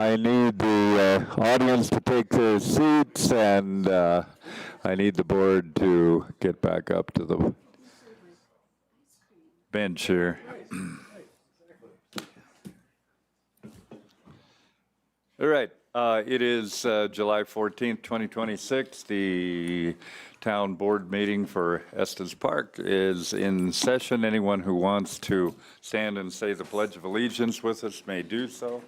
I need the audience to take their seats, and I need the board to get back up to the bench here. All right. It is July 14th, 2026. The town board meeting for Estes Park is in session. Anyone who wants to stand and say the Pledge of Allegiance with us may do so.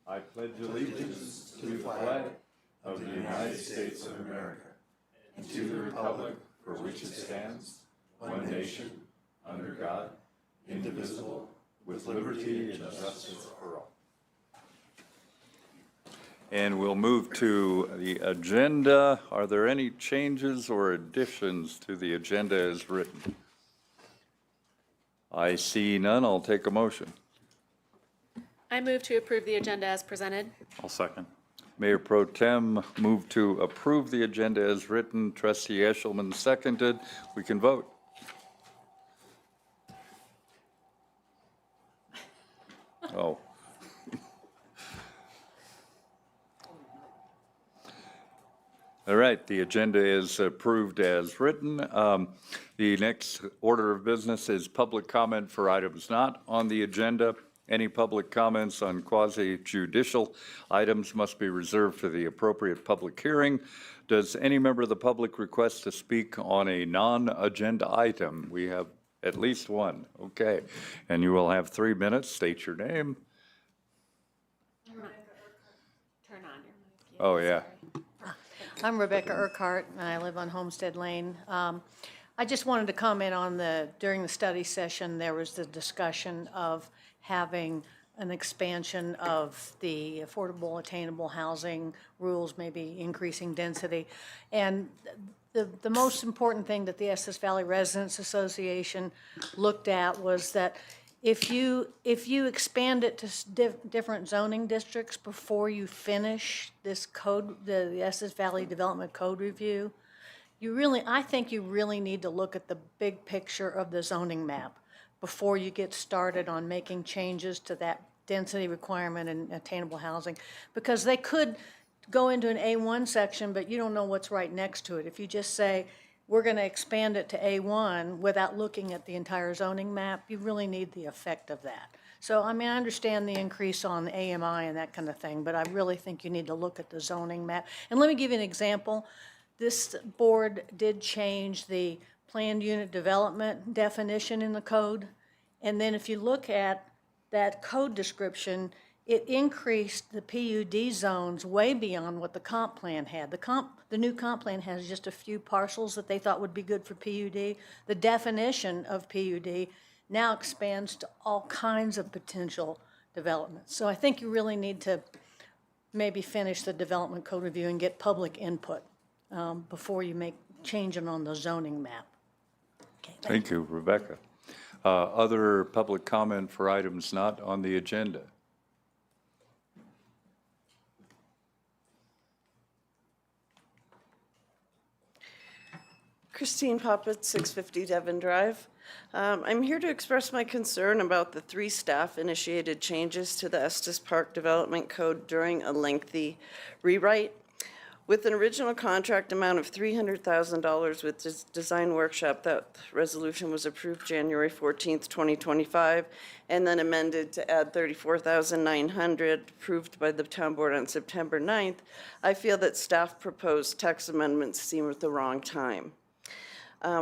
I pledge allegiance to the flag of the United States of America and to the republic for which it stands, one nation, under God, indivisible, with liberty and justice for all. And we'll move to the agenda. Are there any changes or additions to the agenda as written? I see none. I'll take a motion. I move to approve the agenda as presented. I'll second. Mayor Pro Tem moved to approve the agenda as written. Trustee Eshelman seconded. We can vote. Oh. All right, the agenda is approved as written. The next order of business is public comment for items not on the agenda. Any public comments on quasi-judicial items must be reserved for the appropriate public hearing. Does any member of the public request to speak on a non-agenda item? We have at least one. Okay, and you will have 3 minutes. State your name. Turn on your mic. Oh, yeah. I'm Rebecca Urquhart, and I live on Homestead Lane. I just wanted to comment on during the study session, there was the discussion of having an expansion of the affordable attainable housing rules, maybe increasing density. And the most important thing that the Estes Valley Residents Association looked at was that if you expand it to different zoning districts before you finish this code, the Estes Valley Development Code Review, I think you really need to look at the big picture of the zoning map before you get started on making changes to that density requirement and attainable housing, because they could go into an A1 section, but you don't know what's right next to it. If you just say, we're going to expand it to A1 without looking at the entire zoning map, you really need the effect of that. So, I mean, I understand the increase on AMI and that kind of thing, but I really think you need to look at the zoning map. And let me give you an example. This board did change the planned unit development definition in the code. And then if you look at that code description, it increased the PUD zones way beyond what the comp plan had. The new comp plan has just a few parcels that they thought would be good for PUD. The definition of PUD now expands to all kinds of potential developments. So I think you really need to maybe finish the development code review and get public input before you make changing on the zoning map. Okay, Thank you, Rebecca. Other public comment for items not on the agenda? Christine Poppett, 650 Devon Drive. I'm here to express my concern about the 3 staff-initiated changes to the Estes Park Development Code during a lengthy rewrite. With an original contract amount of $300,000 with this design workshop, that resolution was approved January 14th, 2025, and then amended to add $34,900, approved by the town board on September 9th. I feel that staff proposed text amendments seem at the wrong time.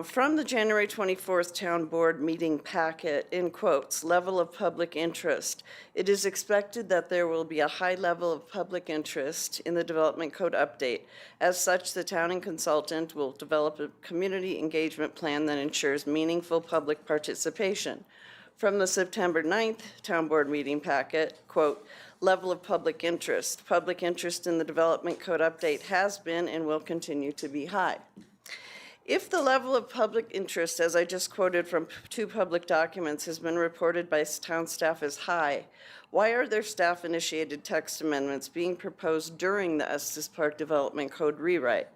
From the January 24th town board meeting packet, in quotes, level of public interest, it is expected that there will be a high level of public interest in the development code update. As such, the town and consultant will develop a community engagement plan that ensures meaningful public participation. From the September 9th town board meeting packet, quote, level of public interest in the development code update has been and will continue to be high. If the level of public interest, as I just quoted from 2 public documents, has been reported by town staff as high, why are there staff-initiated text amendments being proposed during the Estes Park Development Code rewrite,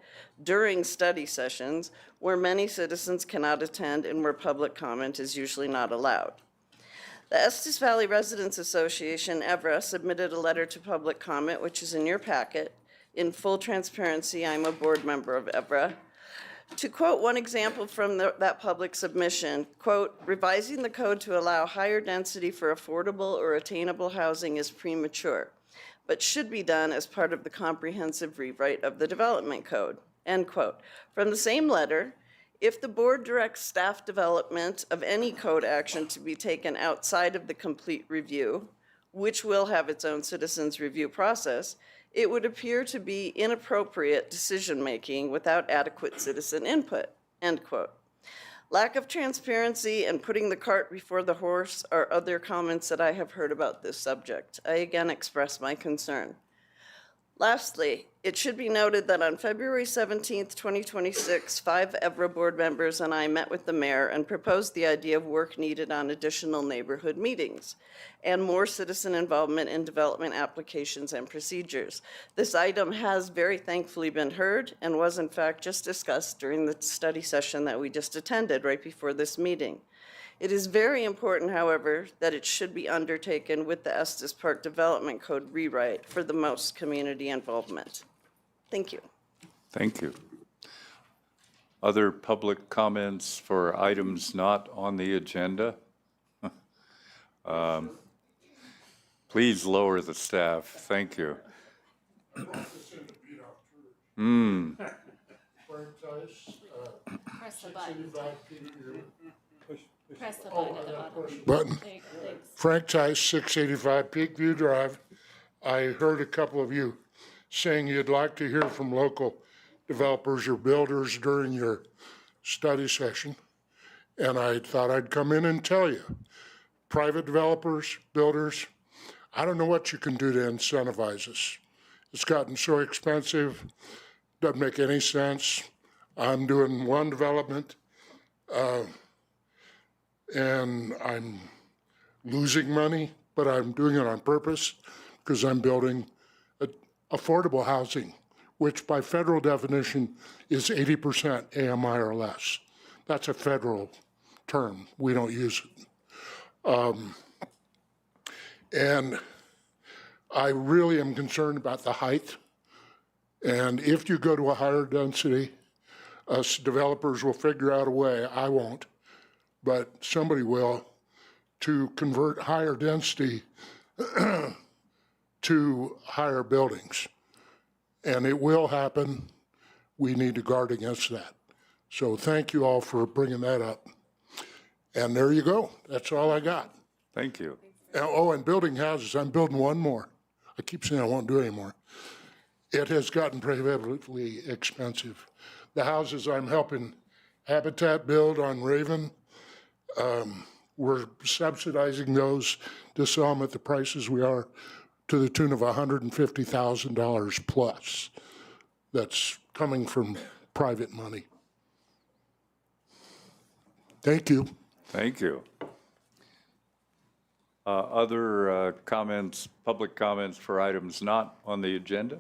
during study sessions where many citizens cannot attend and where public comment is usually not allowed? The Estes Valley Residents Association, EVRA, submitted a letter to public comment, which is in your packet. In full transparency, I'm a board member of EVRA. To quote one example from that public submission, quote, revising the code to allow higher density for affordable or attainable housing is premature, but should be done as part of the comprehensive rewrite of the development code, end quote. From the same letter, if the board directs staff development of any code action to be taken outside of the complete review, which will have its own citizens review process, it would appear to be inappropriate decision-making without adequate citizen input, end quote. Lack of transparency and putting the cart before the horse are other comments that I have heard about this subject. I again express my concern. Lastly, it should be noted that on February 17th, 2026, 5 EVRA board members and I met with the mayor and proposed the idea of work needed on additional neighborhood meetings and more citizen involvement in development applications and procedures. This item has very thankfully been heard and was in fact just discussed during the study session that we just attended right before this meeting. It is very important, however, that it should be undertaken with the Estes Park Development Code rewrite for the most community involvement. Thank you. Thank you. Other public comments for items not on the agenda? Please lower the staff. Thank you. Press the button. Press the button at the bottom. Button. There you go, thanks. Frank Tice, 685 Peakview Drive. I heard a couple of you saying you'd like to hear from local developers or builders during your study session. And I thought I'd come in and tell you, private developers, builders, I don't know what you can do to incentivize us. It's gotten so expensive, doesn't make any sense. I'm doing one development, and I'm losing money, but I'm doing it on purpose because I'm building affordable housing, which by federal definition is 80% AMI or less. That's a federal term. We don't use it. And I really am concerned about the height. And if you go to a higher density, us developers will figure out a way, I won't, but somebody will, to convert higher density to higher buildings. And it will happen. We need to guard against that. So thank you all for bringing that up. And there you go. That's all I got. Thank you. Oh, and building houses, I'm building one more. I keep saying I won't do it anymore. It has gotten prohibitively expensive. The houses I'm helping Habitat build on Raven, we're subsidizing those to sell them at the prices we are, to the tune of $150,000 plus. That's coming from private money. Thank you. Thank you. Other comments, public comments for items not on the agenda?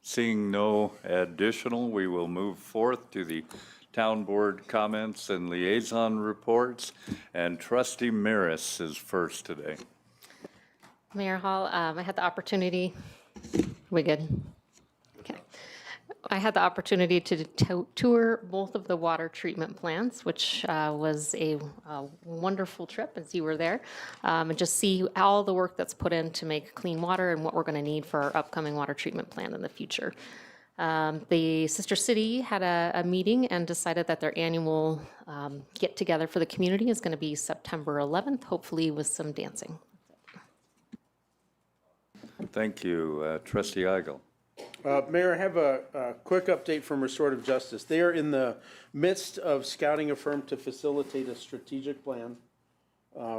Seeing no additional, we will move forth to the town board comments and liaison reports. And Trustee Maris is first today. Mayor Hall, I had the opportunity, we good? Okay. I had the opportunity to tour both of the water treatment plants, which was a wonderful trip as you were there, and just see all the work that's put in to make clean water and what we're going to need for our upcoming water treatment plant in the future. The sister city had a meeting and decided that their annual get-together for the community is going to be September 11th, hopefully with some dancing. Thank you. Trustee Eigel. Mayor, I have a quick update from Restorative Justice. They are in the midst of scouting a firm to facilitate a strategic plan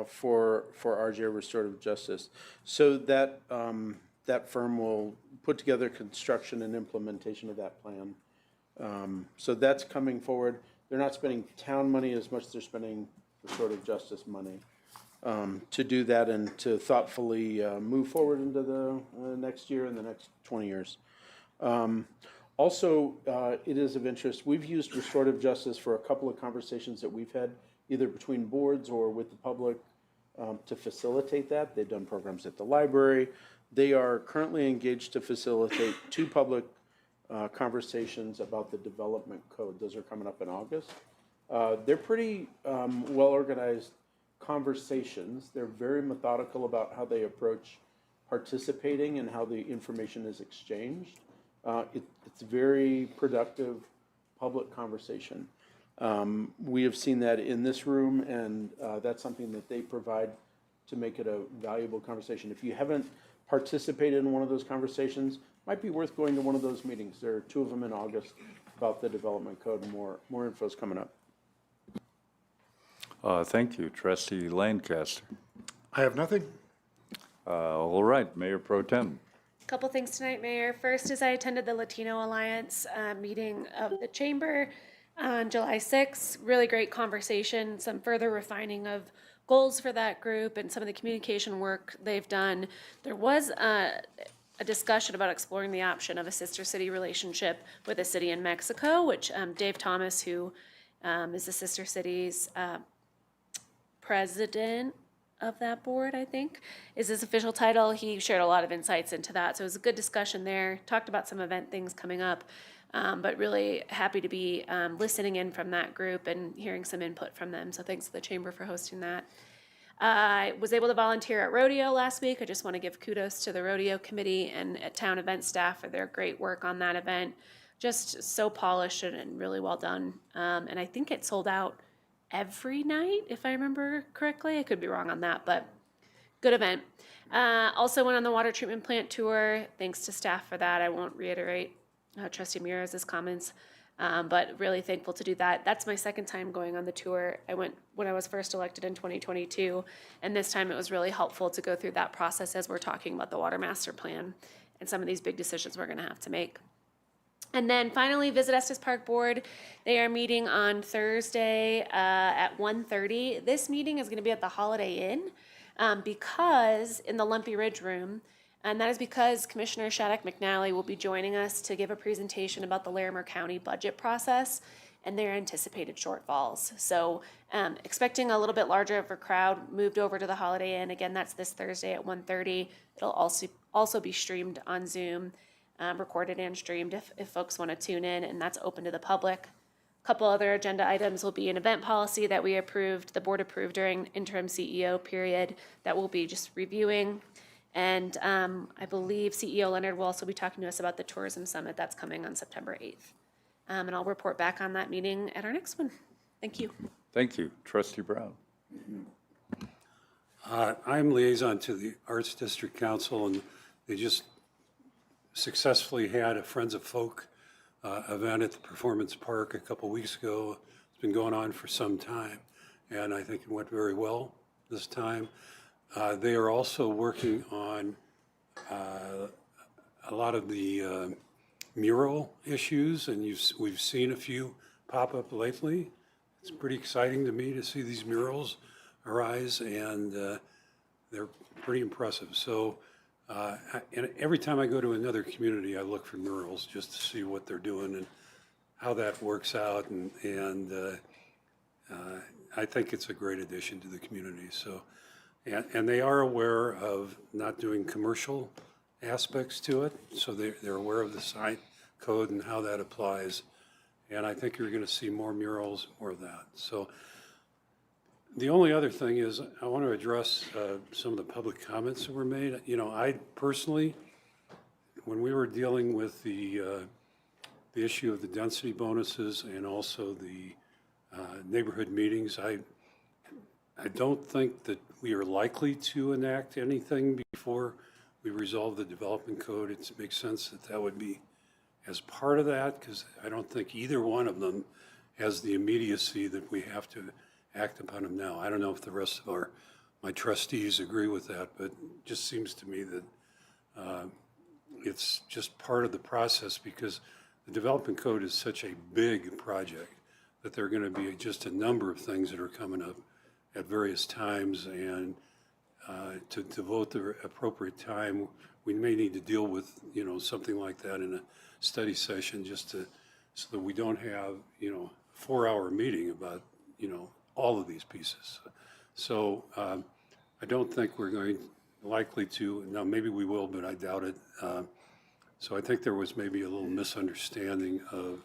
for RJ Restorative Justice. So that that firm will put together construction and implementation of that plan. So that's coming forward. They're not spending town money as much as they're spending Restorative Justice money to do that and to thoughtfully move forward into the next year and the next 20 years. Also, it is of interest, we've used restorative justice for a couple of conversations that we've had either between boards or with the public to facilitate that. They've done programs at the library. They are currently engaged to facilitate 2 public conversations about the development code. Those are coming up in August. They're pretty well-organized conversations. They're very methodical about how they approach participating and how the information is exchanged. It's very productive public conversation. We have seen that in this room, and that's something that they provide to make it a valuable conversation. If you haven't participated in one of those conversations, might be worth going to one of those meetings. There are 2 of them in August about the development code, and more info is coming up. Thank you, Trustee Lancaster. I have nothing. All right, Mayor Pro Tem. Couple things tonight, Mayor. First is I attended the Latino Alliance meeting of the Chamber on July 6th. Really great conversation, some further refining of goals for that group and some of the communication work they've done. There was a discussion about exploring the option of a sister city relationship with a city in Mexico, which Dave Thomas, who is the sister city's president of that board, I think, is his official title. He shared a lot of insights into that. So it was a good discussion there. Talked about some event things coming up, but really happy to be listening in from that group and hearing some input from them. So thanks to the Chamber for hosting that. I was able to volunteer at rodeo last week. I just want to give kudos to the rodeo committee and town event staff for their great work on that event. Just so polished and really well done. And I think it sold out every night, if I remember correctly. I could be wrong on that, but good event. Also went on the water treatment plant tour. Thanks to staff for that. I won't reiterate Trustee Mira's comments, but really thankful to do that. That's my second time going on the tour. I went when I was first elected in 2022, and this time it was really helpful to go through that process as we're talking about the water master plan and some of these big decisions we're gonna have to make. And then finally, Visit Estes Park Board. They are meeting on Thursday at 1:30. This meeting is going to be at the Holiday Inn because in the Lumpy Ridge room, and that is because Commissioner Shattuck McNally will be joining us to give a presentation about the Larimer County budget process and their anticipated shortfalls. So expecting a little bit larger of a crowd moved over to the Holiday Inn. Again, that's this Thursday at 1:30. It'll also be streamed on Zoom. Recorded and streamed if folks want to tune in, and that's open to the public. A couple other agenda items will be an event policy that the board approved during interim CEO period that we'll be just reviewing. And I believe CEO Leonard will also be talking to us about the tourism summit that's coming on September 8th. And I'll report back on that meeting at our next one. Thank you. Thank you, Trustee Brown. I'm liaison to the Arts District Council, and they just successfully had a Friends of Folk event at the Performance Park a couple weeks ago. It's been going on for some time, and I think it went very well this time. They are also working on a lot of the mural issues, and we've seen a few pop up lately. It's pretty exciting to me to see these murals arise, and they're pretty impressive. So and every time I go to another community, I look for murals just to see what they're doing and how that works out. And I think it's a great addition to the community. So, and they are aware of not doing commercial aspects to it. So they're aware of the sign code and how that applies. And I think you're going to see more murals, more of that. So the only other thing is I want to address some of the public comments that were made. You know, I personally, when we were dealing with the issue of the density bonuses and also the neighborhood meetings, I don't think that we are likely to enact anything before we resolve the development code. It makes sense that that would be as part of that, because I don't think either one of them has the immediacy that we have to act upon them now. I don't know if the rest of my trustees agree with that, but it just seems to me that it's just part of the process, because the development code is such a big project that there are going to be just a number of things that are coming up at various times, and to devote the appropriate time, we may need to deal with, you know, something like that in a study session, just so that we don't have, you know, 4-hour meeting about, you know, all of these pieces. So I don't think we're going likely to, now maybe we will, but I doubt it. So I think there was maybe a little misunderstanding of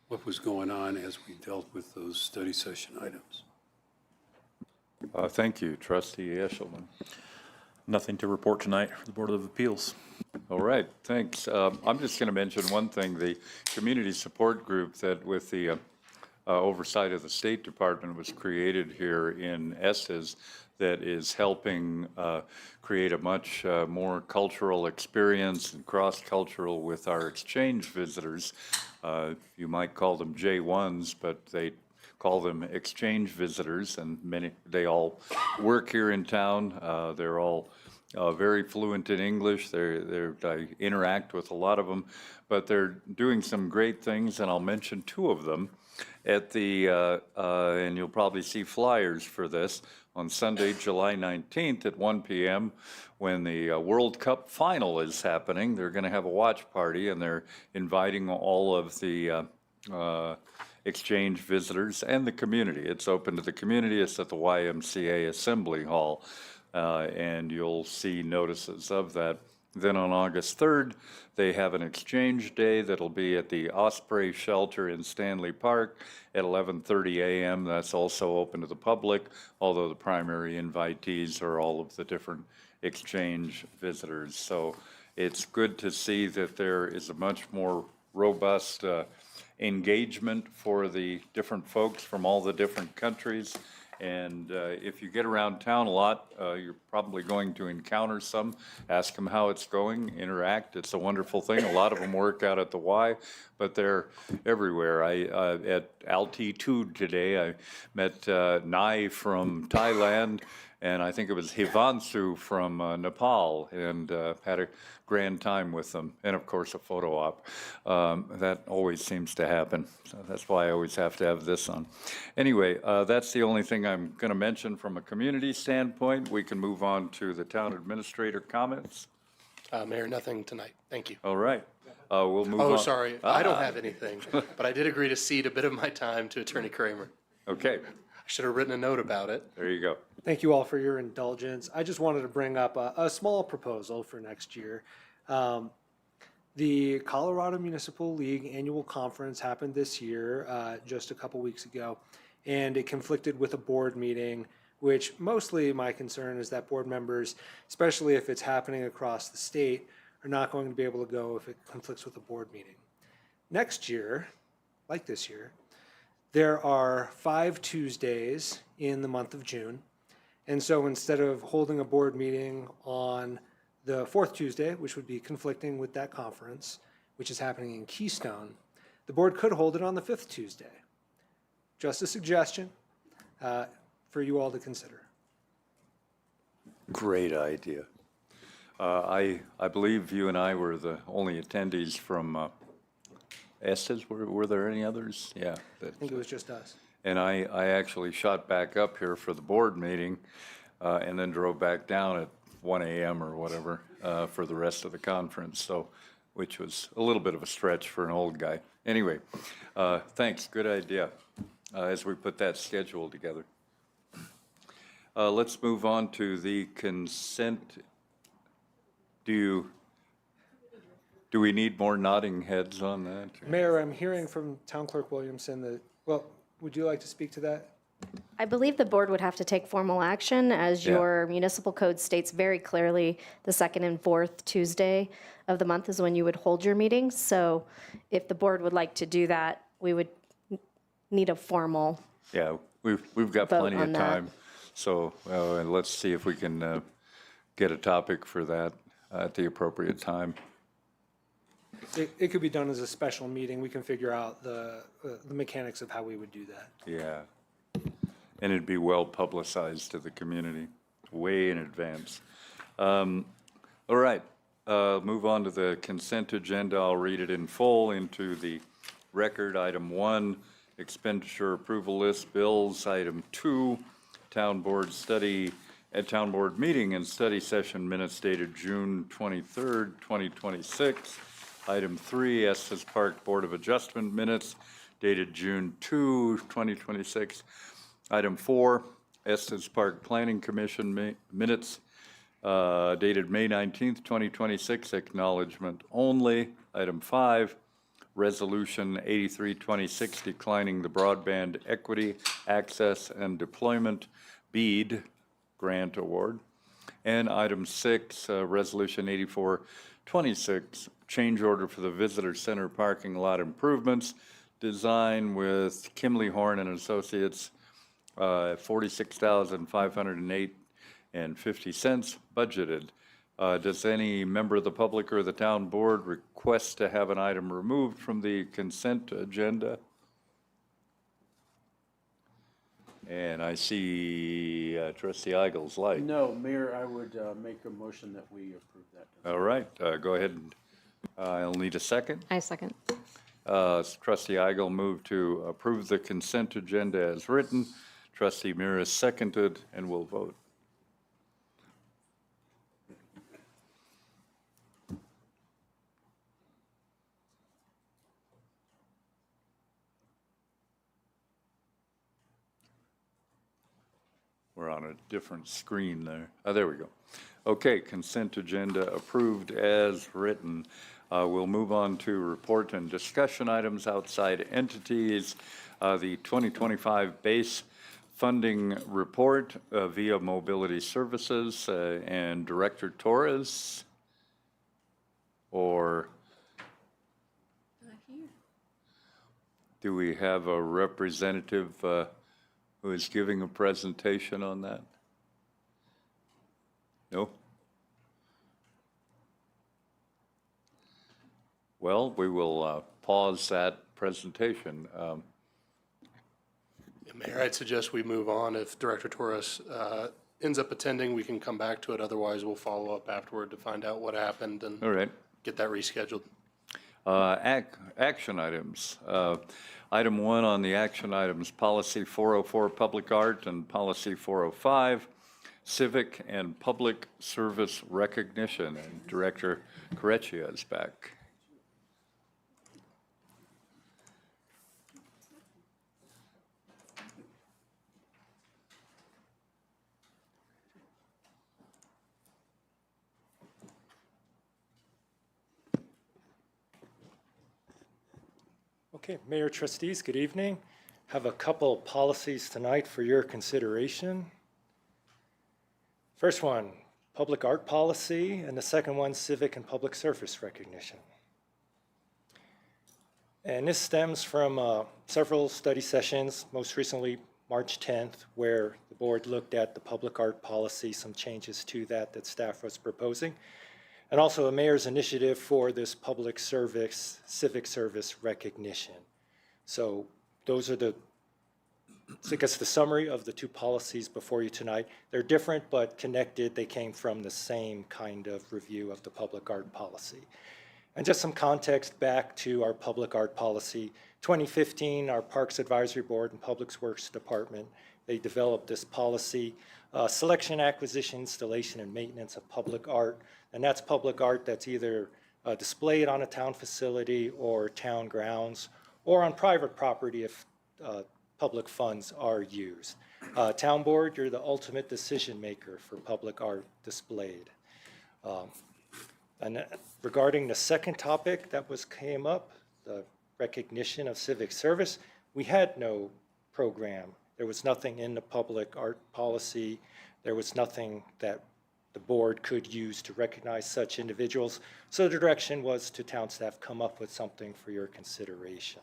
what was going on as we dealt with those study session items. Thank you, Trustee Eshelman. Nothing to report tonight for the Board of Appeals. All right, thanks. I'm just going to mention one thing. The community support group that with the oversight of the State Department was created here in Estes that is helping create a much more cultural experience and cross-cultural with our exchange visitors. You might call them J1s, but they call them exchange visitors, and they all work here in town. They're all very fluent in English. I interact with a lot of them, but they're doing some great things, and I'll mention two of them. At the, and you'll probably see flyers for this, on Sunday, July 19th at 1 p.m. when the World Cup final is happening. They're going to have a watch party, and they're inviting all of the exchange visitors and the community. It's open to the community. It's at the YMCA Assembly Hall, and you'll see notices of that. Then on August 3rd, they have an exchange day that'll be at the Osprey Shelter in Stanley Park at 11:30 a.m. That's also open to the public, although the primary invitees are all of the different exchange visitors. So it's good to see that there is a much more robust engagement for the different folks from all the different countries. And if you get around town a lot, you're probably going to encounter some. Ask them how it's going, interact. It's a wonderful thing. A lot of them work out at the Y, but they're everywhere. At Altitude today, I met Nai from Thailand, and I think it was Hivansu from Nepal, and had a grand time with them. And of course, a photo op. That always seems to happen. So that's why I always have to have this on. Anyway, that's the only thing I'm going to mention from a community standpoint. We can move on to the town administrator comments. Mayor, nothing tonight. Thank you. All right. We'll move on. Oh, sorry. I don't have anything, but I did agree to cede a bit of my time to Attorney Kramer. Okay, I should have written a note about it. there you go. Thank you all for your indulgence. I just wanted to bring up a small proposal for next year. The Colorado Municipal League Annual Conference happened this year, just a couple weeks ago, and it conflicted with a board meeting, which mostly my concern is that board members, especially if it's happening across the state, are not going to be able to go if it conflicts with a board meeting. Next year, like this year, there are 5 Tuesdays in the month of June. And so instead of holding a board meeting on the 4th Tuesday, which would be conflicting with that conference, which is happening in Keystone, the board could hold it on the 5th Tuesday. Just a suggestion for you all to consider. Great idea. I believe you and I were the only attendees from Estes. Were there any others? Yeah. I think it was just us. And I actually shot back up here for the board meeting and then drove back down at 1 a.m. or whatever for the rest of the conference, so which was a little bit of a stretch for an old guy. Anyway, thanks. Good idea as we put that schedule together. Let's move on to the consent. Do we need more nodding heads on that? Mayor, I'm hearing from Town Clerk Williamson that, well, would you like to speak to that? I believe the board would have to take formal action, as Yeah. your municipal code states very clearly the 2nd and 4th Tuesday of the month is when you would hold your meetings. So if the board would like to do that, we would need a formal. Yeah, we've got Vote plenty on of that. time, so and let's see if we can get a topic for that at the appropriate time. It could be done as a special meeting. We can figure out the mechanics of how we would do that. Yeah, and it'd be well publicized to the community, way in advance. All right, move on to the consent agenda. I'll read it in full into the record. Item 1, expenditure approval list, bills. Item 2, town board meeting and study session minutes dated June 23rd, 2026. Item 3, Estes Park Board of Adjustment minutes dated June 2, 2026. Item 4, Estes Park Planning Commission minutes dated May 19th, 2026, acknowledgement only. Item 5, Resolution 8326 declining the broadband equity, access, and deployment BEAD grant award. And item 6, Resolution 8426, change order for the Visitor Center parking lot improvements, design with Kimley Horn and Associates, $46,508.50 budgeted. Does any member of the public or the town board request to have an item removed from the consent agenda? And I see Trustee Igel's light. No, Mayor, I would make a motion that we approve that. All right, go ahead. And I'll need a second. I second. Trustee Igel moved to approve the consent agenda as written. Trustee Mears seconded, and we'll vote. We're on a different screen there. Oh, there we go. Okay, consent agenda approved as written. We'll move on to report and discussion items outside entities. The 2025 base funding report via Mobility Services and Director Torres, or do we have a representative who is giving a presentation on that? No? Well, we will pause that presentation. Mayor, I'd suggest we move on. If Director Torres ends up attending, we can come back to it. Otherwise, we'll follow up afterward to find out what happened and All right. get that rescheduled. Action items. Item 1 on the action items, Policy 404, Public Art, and Policy 405, Civic and Public Service Recognition. And Director Correcchia is back. Okay, Mayor, Trustees, good evening. Have a couple policies tonight for your consideration. First one, public art policy, and the second one, civic and public service recognition. And this stems from several study sessions, most recently March 10th, where the board looked at the public art policy, some changes to that staff was proposing, and also a mayor's initiative for this public service, civic service recognition. So those are the summary of the two policies before you tonight. They're different but connected. They came from the same kind of review of the public art policy. And just some context back to our public art policy. 2015, our Parks Advisory Board and Public Works Department, they developed this policy, selection, acquisition, installation, and maintenance of public art. And that's public art that's either displayed on a town facility or town grounds, or on private property if public funds are used. Town board, you're the ultimate decision maker for public art displayed. And regarding the second topic that came up, the recognition of civic service, we had no program. There was nothing in the public art policy. There was nothing that the board could use to recognize such individuals. So the direction was to town staff come up with something for your consideration.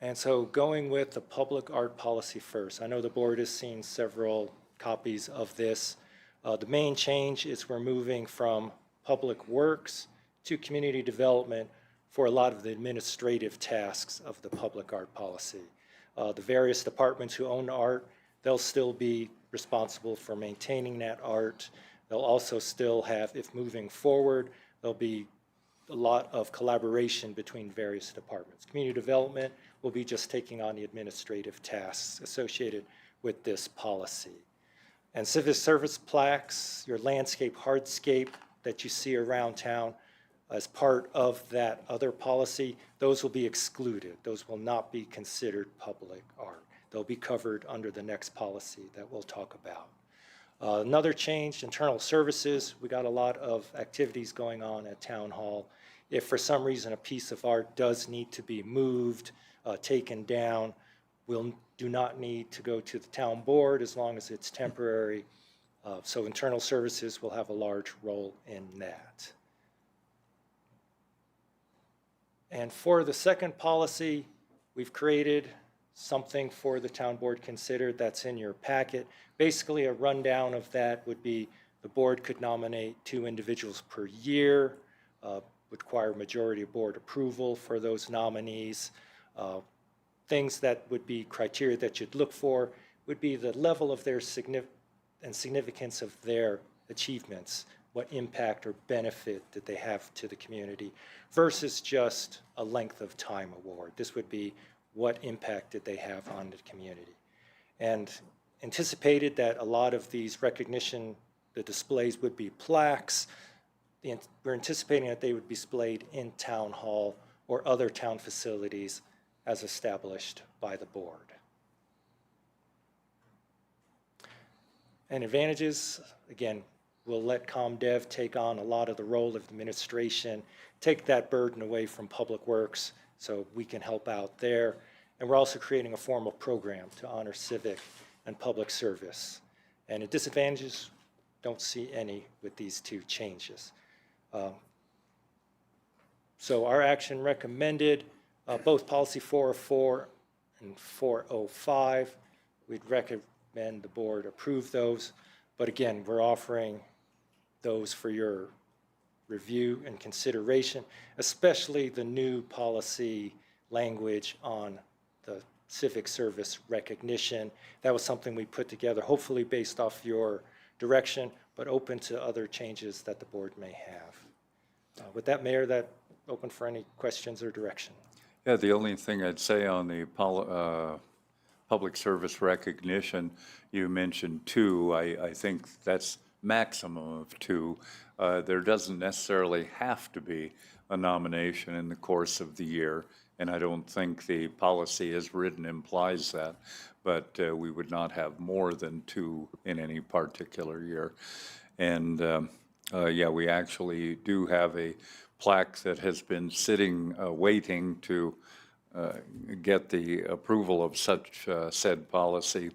And so going with the public art policy first, I know the board has seen several copies of this. The main change is we're moving from public works to community development for a lot of the administrative tasks of the public art policy. The various departments who own art, they'll still be responsible for maintaining that art. They'll also still have, if moving forward, there'll be a lot of collaboration between various departments. Community development will be just taking on the administrative tasks associated with this policy. And civic service plaques, your landscape, hardscape that you see around town, as part of that other policy, those will be excluded. Those will not be considered public art. They'll be covered under the next policy that we'll talk about. Another change, internal services. We got a lot of activities going on at Town Hall. If for some reason a piece of art does need to be moved, taken down, we'll do not need to go to the town board as long as it's temporary. So internal services will have a large role in that. And for the second policy, we've created something for the town board considered that's in your packet. Basically, a rundown of that would be the board could nominate 2 individuals per year, would require majority of board approval for those nominees. Things that would be criteria that you'd look for would be the level of their significance of their achievements, what impact or benefit did they have to the community, versus just a length of time award. This would be what impact did they have on the community. And anticipated that a lot of these recognition, the displays would be plaques. We're anticipating that they would be displayed in Town Hall or other town facilities as established by the board. And advantages, again, we'll let ComDev take on a lot of the role of administration, take that burden away from Public Works so we can help out there. And we're also creating a formal program to honor civic and public service. And the disadvantages, don't see any with these 2 changes. So our action recommended, both policy 404 and 405, we'd recommend the board approve those. But again, we're offering those for your review and consideration, especially the new policy language on the civic service recognition. That was something we put together, hopefully based off your direction, but open to other changes that the board may have. With that, Mayor, that open for any questions or direction. Yeah, the only thing I'd say on the public service recognition, you mentioned 2. I think that's maximum of 2. There doesn't necessarily have to be a nomination in the course of the year, and I don't think the policy as written implies that, but we would not have more than 2 in any particular year. And yeah, we actually do have a plaque that has been sitting, waiting to get the approval of such said policy.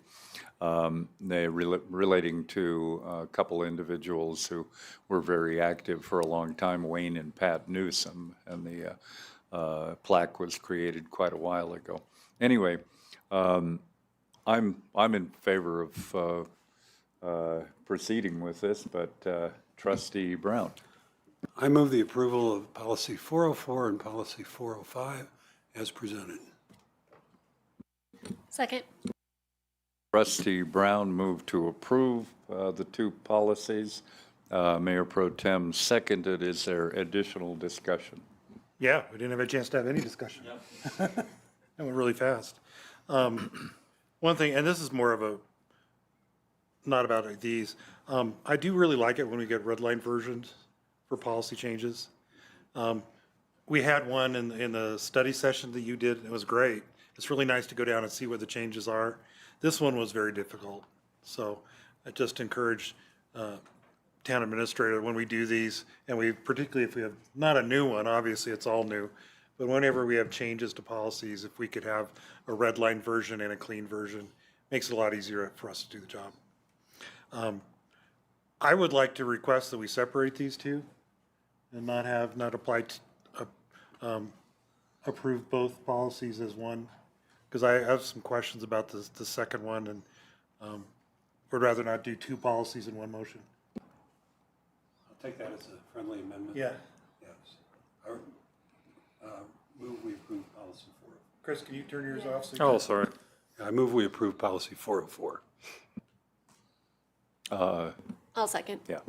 They relating to a couple individuals who were very active for a long time, Wayne and Pat Newsom, and the plaque was created quite a while ago. Anyway, I'm in favor of proceeding with this, but Trustee Brown. I move the approval of policy 404 and policy 405 as presented. Second. Trustee Brown moved to approve the 2 policies. Mayor Pro Tem seconded. Is there additional discussion? Yeah, we didn't have a chance to have any discussion. That went really fast. One thing, and this is more of a, not about these, I do really like it when we get red line versions for policy changes. We had one in the study session that you did, and it was great. It's really nice to go down and see what the changes are. This one was very difficult, so I just encourage town administrator when we do these, and we, particularly if we have, not a new one, obviously it's all new, but whenever we have changes to policies, if we could have a red line version and a clean version, makes it a lot easier for us to do the job. I would like to request that we separate these 2 and not apply, approve both policies as one, because I have some questions about the second one, and would rather not do 2 policies in one motion. I'll take that as a friendly amendment. Yeah. Yes. Move we approve policy 404. Chris, can you turn yours off? So Oh, sorry. I move we approve policy 404. I'll second. Yeah.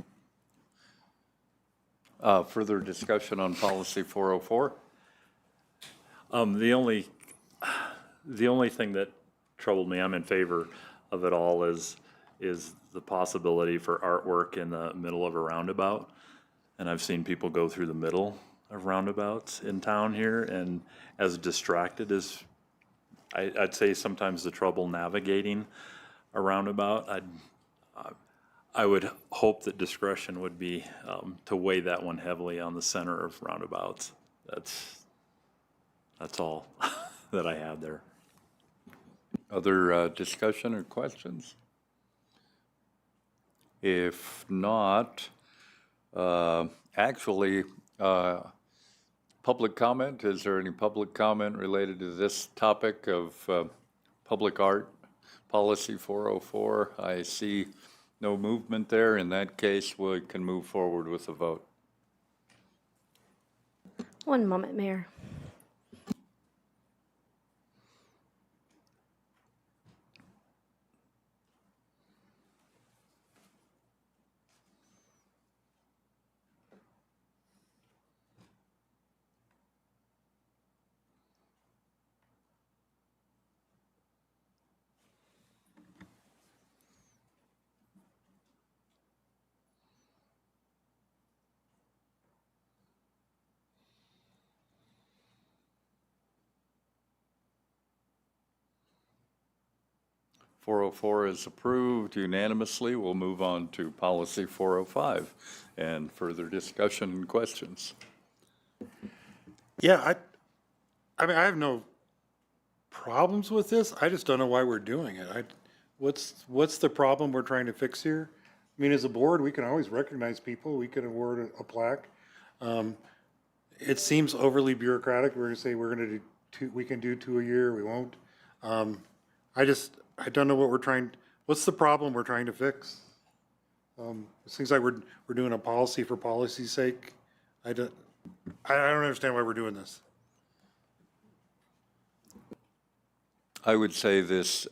Further discussion on policy 404? The only thing that troubled me, I'm in favor of it all, is the possibility for artwork in the middle of a roundabout. And I've seen people go through the middle, of roundabouts in town here, and as distracted as I'd say sometimes the trouble navigating a roundabout, I would hope that discretion would be to weigh that one heavily on the center of roundabouts. That's all that I have there. Other discussion or questions? If not, actually, public comment, is there any public comment related to this topic of public art policy 404? I see no movement there. In that case, we can move forward with the vote. One moment, Mayor. Four oh four is approved unanimously. We'll move on to policy 405 and further discussion and questions. Yeah, I mean, I have no problems with this. I just don't know why we're doing it. What's the problem we're trying to fix here? I mean, as a board, we can always recognize people. We can award a plaque. It seems overly bureaucratic. We're gonna say we're gonna do two, we can do 2 a year, we won't. I don't know what's the problem we're trying to fix? It seems like we're doing a policy for policy's sake. I don't understand why we're doing this. I would say this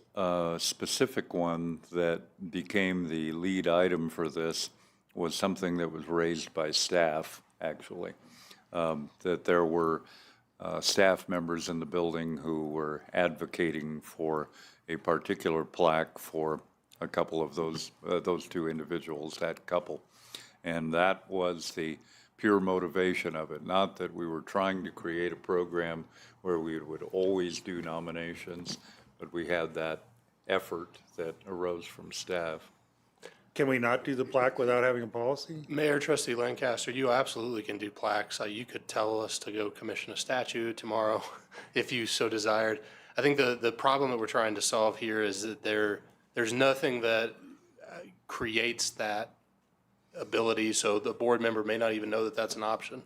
specific one that became the lead item for this was something that was raised by staff, actually. That there were staff members in the building who were advocating for a particular plaque for a couple of those two individuals, that couple. And that was the pure motivation of it, not that we were trying to create a program where we would always do nominations, but we had that effort that arose from staff. Can we not do the plaque without having a policy? Mayor, Trustee Lancaster, you absolutely can do plaques. You could tell us to go commission a statue tomorrow if you so desired. I think the problem that we're trying to solve here is that there's nothing that creates that ability, so the board member may not even know that that's an option.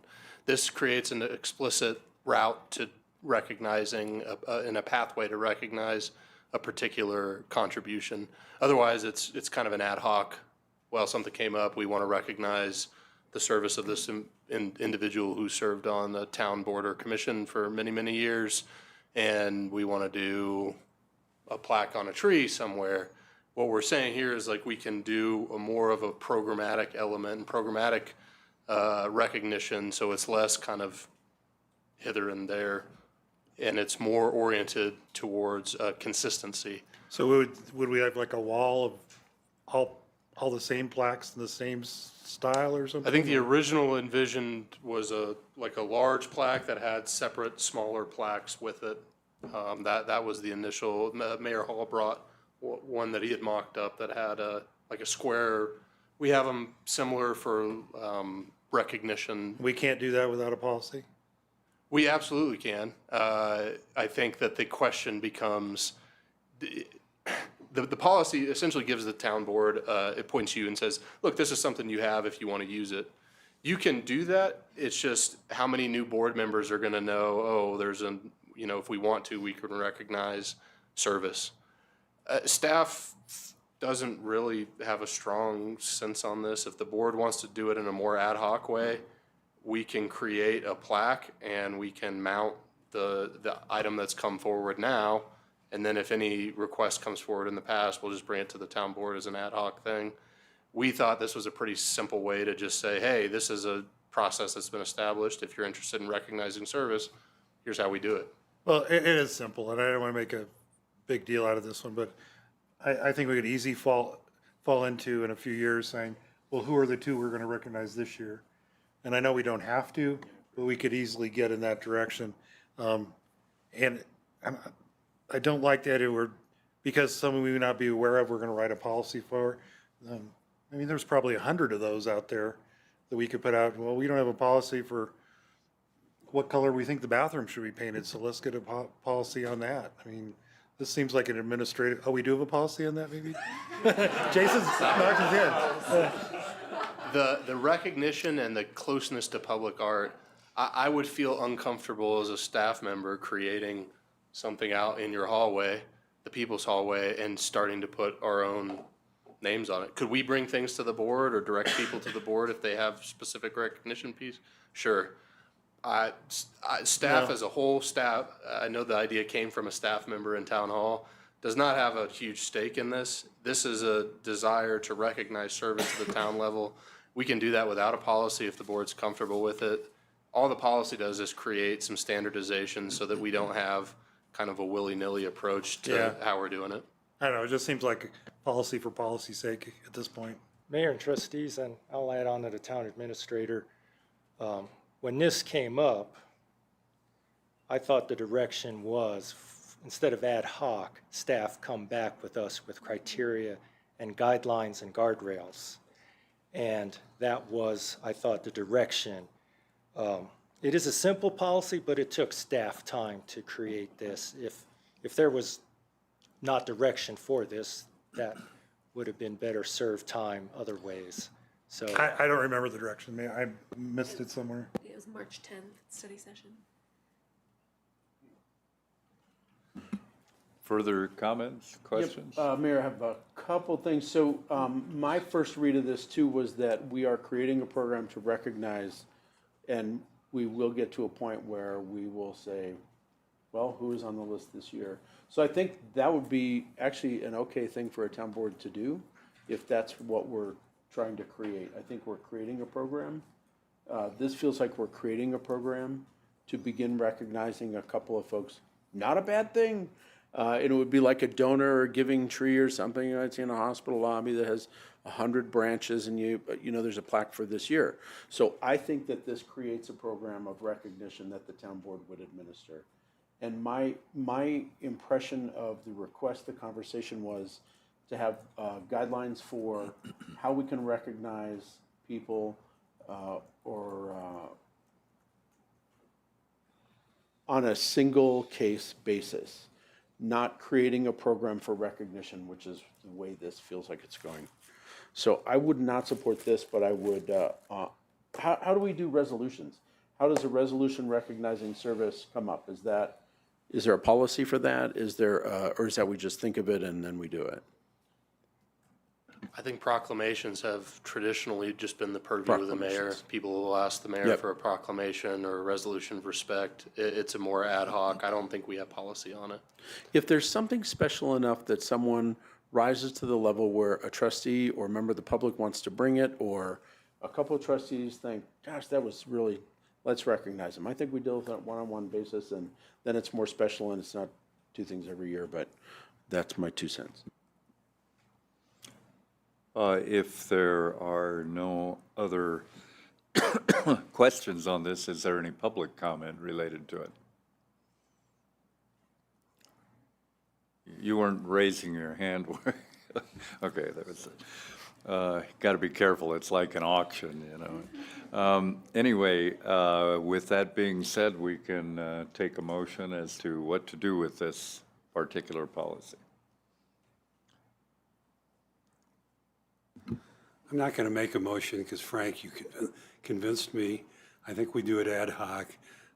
This creates an explicit route to recognizing and a pathway to recognize a particular contribution. Otherwise, it's kind of an ad hoc, well, something came up, we want to recognize the service of this individual who served on the town board or commission for many, many years, and we want to do a plaque on a tree somewhere. What we're saying here is like we can do a more of a programmatic element and programmatic recognition, so it's less kind of hither and there, and it's more oriented towards consistency. So would we have like a wall of all the same plaques in the same style or something? I think the original envisioned was like a large plaque that had separate smaller plaques with it. That was the initial. Mayor Hall brought one that he had mocked up that had like a square. We have them similar for recognition. We can't do that without a policy? We absolutely can. I think that the question becomes, the policy essentially gives the town board, it points you and says, look, this is something you have if you want to use it. You can do that. It's just how many new board members are going to know, oh, there's if we want to, we can recognize service. Staff doesn't really have a strong sense on this. If the board wants to do it in a more ad hoc way, we can create a plaque and we can mount the item that's come forward now. And then if any request comes forward in the past, we'll just bring it to the town board as an ad hoc thing. We thought this was a pretty simple way to just say, hey, this is a process that's been established. If you're interested in recognizing service, here's how we do it. Well, it is simple, and I don't want to make a big deal out of this one, but I think we could easily fall into in a few years saying, well, who are the two we're going to recognize this year? And I know we don't have to, but we could easily get in that direction. And I don't like that because someone we may not be aware of, we're going to write a policy for. I mean, there's probably 100 of those out there that we could put out. Well, we don't have a policy for what color we think the bathroom should be painted, so let's get a policy on that. I mean, this seems like an administrative, we do have a policy on that, maybe? Jason's knocking his head. The recognition and the closeness to public art, I would feel uncomfortable as a staff member creating something out in your hallway, the people's hallway, and starting to put our own names on it. Could we bring things to the board or direct people to the board if they have specific recognition piece? Sure. Staff as a whole, I know the idea came from a staff member in town hall, does not have a huge stake in this. This is a desire to recognize service at the town level. We can do that without a policy if the board's comfortable with it. All the policy does is create some standardization so that we don't have kind of a willy-nilly approach to how we're doing it. I don't know, it just seems like policy for policy's sake at this point. Mayor and trustees, and I'll add on to the town administrator. When this came up, I thought the direction was, instead of ad hoc, staff come back with us with criteria and guidelines and guardrails. And that was, I thought, the direction. It is a simple policy, but it took staff time to create this. If there was not direction for this, that would have been better served time other ways. So I don't remember the direction, I missed it somewhere. It was March 10th, study session. Further comments, questions? Mayor, I have a couple things. So my first read of this too was that we are creating a program to recognize, and we will get to a point where we will say, well, who is on the list this year? So I think that would be actually an okay thing for a town board to do if that's what we're trying to create. I think we're creating a program. This feels like we're creating a program to begin recognizing a couple of folks. Not a bad thing. It would be like a donor or giving tree or something that's in a hospital lobby that has 100 branches and there's a plaque for this year. So I think that this creates a program of recognition that the town board would administer. And my impression of the request, the conversation was to have guidelines for how we can recognize people on a single case basis, not creating a program for recognition, which is the way this feels like it's going. So I would not support this, but I would, how do we do resolutions? How does a resolution recognizing service come up? Is there a policy for that? Is there, or is that we just think of it and then we do it? I think proclamations have traditionally just been the purview of the mayor. People will ask the mayor for a proclamation or a resolution of respect. It's a more ad hoc. I don't think we have policy on it. If there's something special enough that someone rises to the level where a trustee or member of the public wants to bring it, or a couple of trustees think, gosh, that was really, let's recognize them. I think we deal with it on a one-on-one basis, and then it's more special and it's not two things every year, but that's my 2 cents. If there are no other questions on this, is there any public comment related to it? You weren't raising your hand. Okay, that was, got to be careful. It's like an auction, Anyway, with that being said, we can take a motion as to what to do with this particular policy. I'm not going to make a motion because, Frank, you convinced me. I think we do it ad hoc.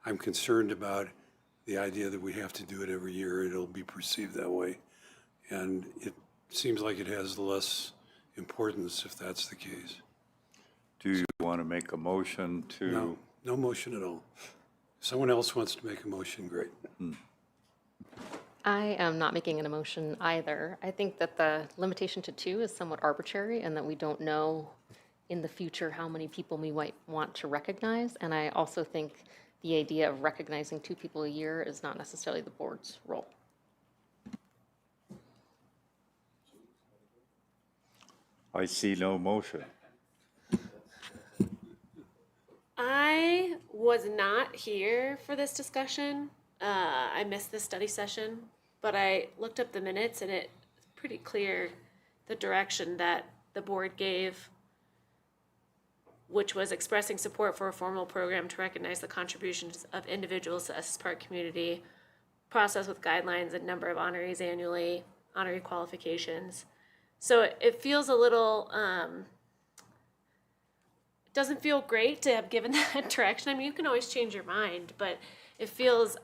I'm concerned about the idea that we have to do it every year. It'll be perceived that way. And it seems like it has less importance if that's the case. Do you want to make a motion to? No, no motion at all. If someone else wants to make a motion, great. I am not making an emotion either. I think that the limitation to 2 is somewhat arbitrary and that we don't know in the future how many people we might want to recognize. And I also think the idea of recognizing 2 people a year is not necessarily the board's role. I see no motion. I was not here for this discussion. I missed this study session, but I looked up the minutes and it's pretty clear the direction that the board gave, which was expressing support for a formal program to recognize the contributions of individuals to Estes Park community, process with guidelines and number of honorees annually, honoree qualifications. So it feels a little, it doesn't feel great to have given that direction. I mean, you can always change your mind, but it feels,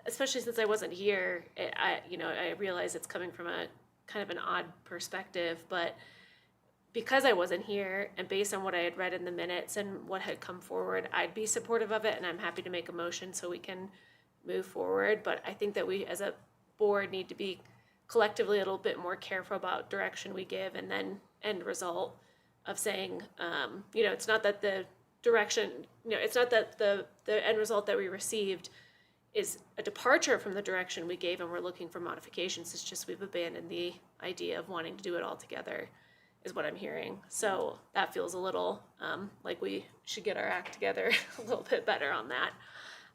especially since I wasn't here, I realize it's coming from a kind of an odd perspective, but because I wasn't here and based on what I had read in the minutes and what had come forward, I'd be supportive of it, and I'm happy to make a motion so we can move forward. But I think that we as a board need to be collectively a little bit more careful about direction we give and then end result of saying, it's not that the direction, it's not that the end result that we received is a departure from the direction we gave and we're looking for modifications. It's just we've abandoned the idea of wanting to do it all together, is what I'm hearing. So that feels a little like we should get our act together a little bit better on that.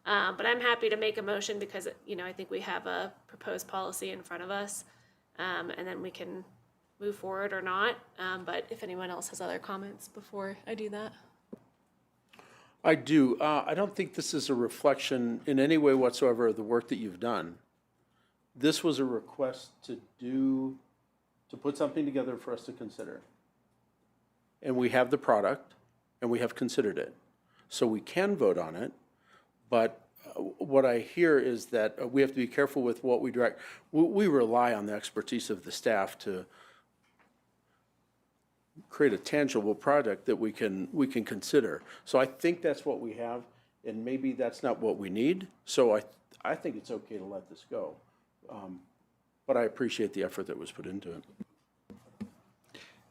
But I'm happy to make a motion because, I think we have a proposed policy in front of us, and then we can move forward or not. But if anyone else has other comments before I do that. I do. I don't think this is a reflection in any way whatsoever of the work that you've done. This was a request to put something together for us to consider. And we have the product, and we have considered it. So we can vote on it, but what I hear is that we have to be careful with what we direct. We rely on the expertise of the staff to create a tangible product that we can consider. So I think that's what we have, and maybe that's not what we need. So I think it's okay to let this go. But I appreciate the effort that was put into it.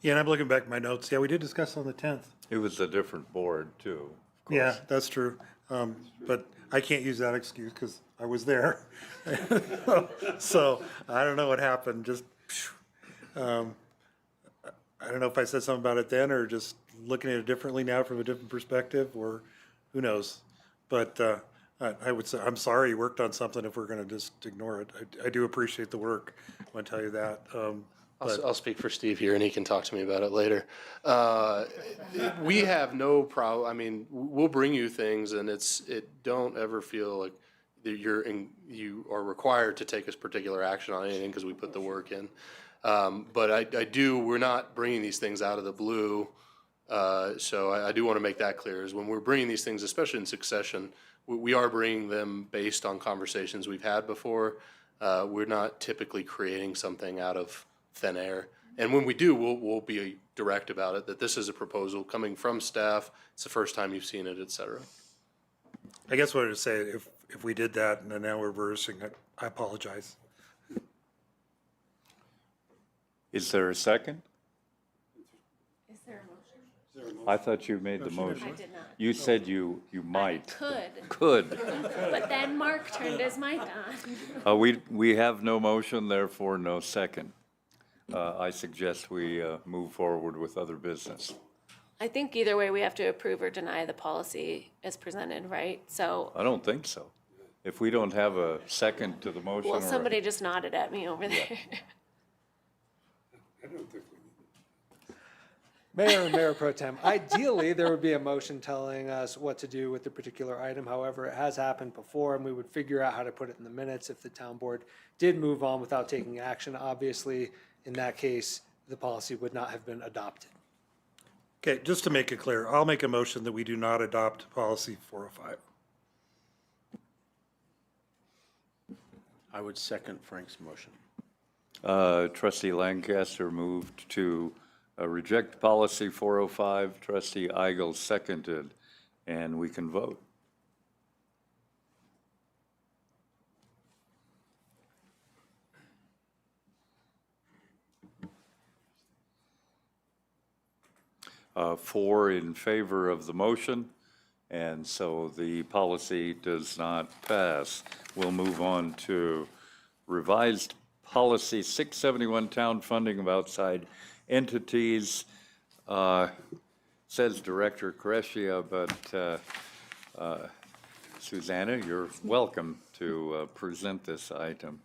Yeah, and I'm looking back at my notes. Yeah, we did discuss on the 10th. It was a different board, too. Yeah, that's true. But I can't use that excuse because I was there. So I don't know what happened. Just, I don't know if I said something about it then or just looking at it differently now from a different perspective, or who knows. But I would say, I'm sorry you worked on something if we're going to just ignore it. I do appreciate the work. I want to tell you that. I'll speak for Steve here, and he can talk to me about it later. We have no problem. I mean, we'll bring you things, and don't ever feel like that you are required to take a particular action on anything because we put the work in. But we're not bringing these things out of the blue. So I do want to make that clear, is when we're bringing these things, especially in succession, we are bringing them based on conversations we've had before. We're not typically creating something out of thin air. And when we do, we'll be direct about it, that this is a proposal coming from staff. It's the first time you've seen it, et cetera. I guess what I would say, if we did that and then now we're reversing it, I apologize. Is there a second? Is there a motion? I thought you made the motion. I did not. You said you might. Could, Could. but then Mark turned his mic on. We have no motion, therefore no second. I suggest we move forward with other business. I think either way, we have to approve or deny the policy as presented, right? So, I don't think so. If we don't have a second to the motion. well, or a- somebody just nodded at me over there. Mayor and Mayor Pro Tem, ideally, there would be a motion telling us what to do with the particular item. However, it has happened before, and we would figure out how to put it in the minutes if the town board did move on without taking action. Obviously, in that case, the policy would not have been adopted. Okay, just to make it clear, I'll make a motion that we do not adopt policy 405. I would second Frank's motion. Trustee Lancaster moved to reject policy 405. Trustee Eigel seconded, and we can vote. Four in favor of the motion, and so the policy does not pass. We'll move on to revised policy 671, town funding of outside entities. Says Director Koresia, but Susanna, you're welcome to present this item.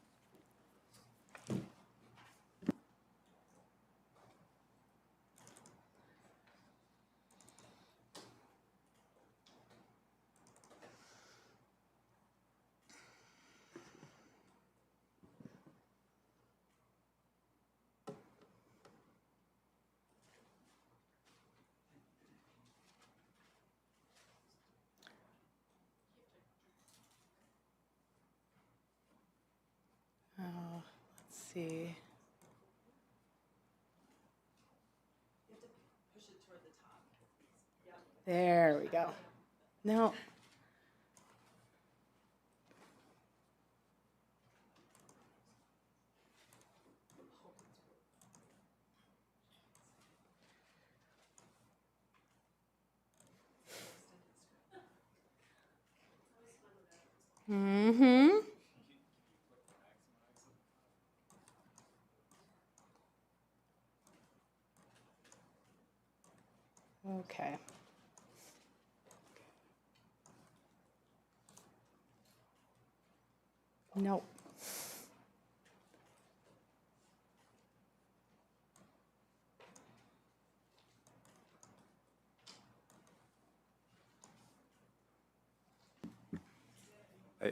Let's see. There we go. No. Mm-hmm. Okay. Nope.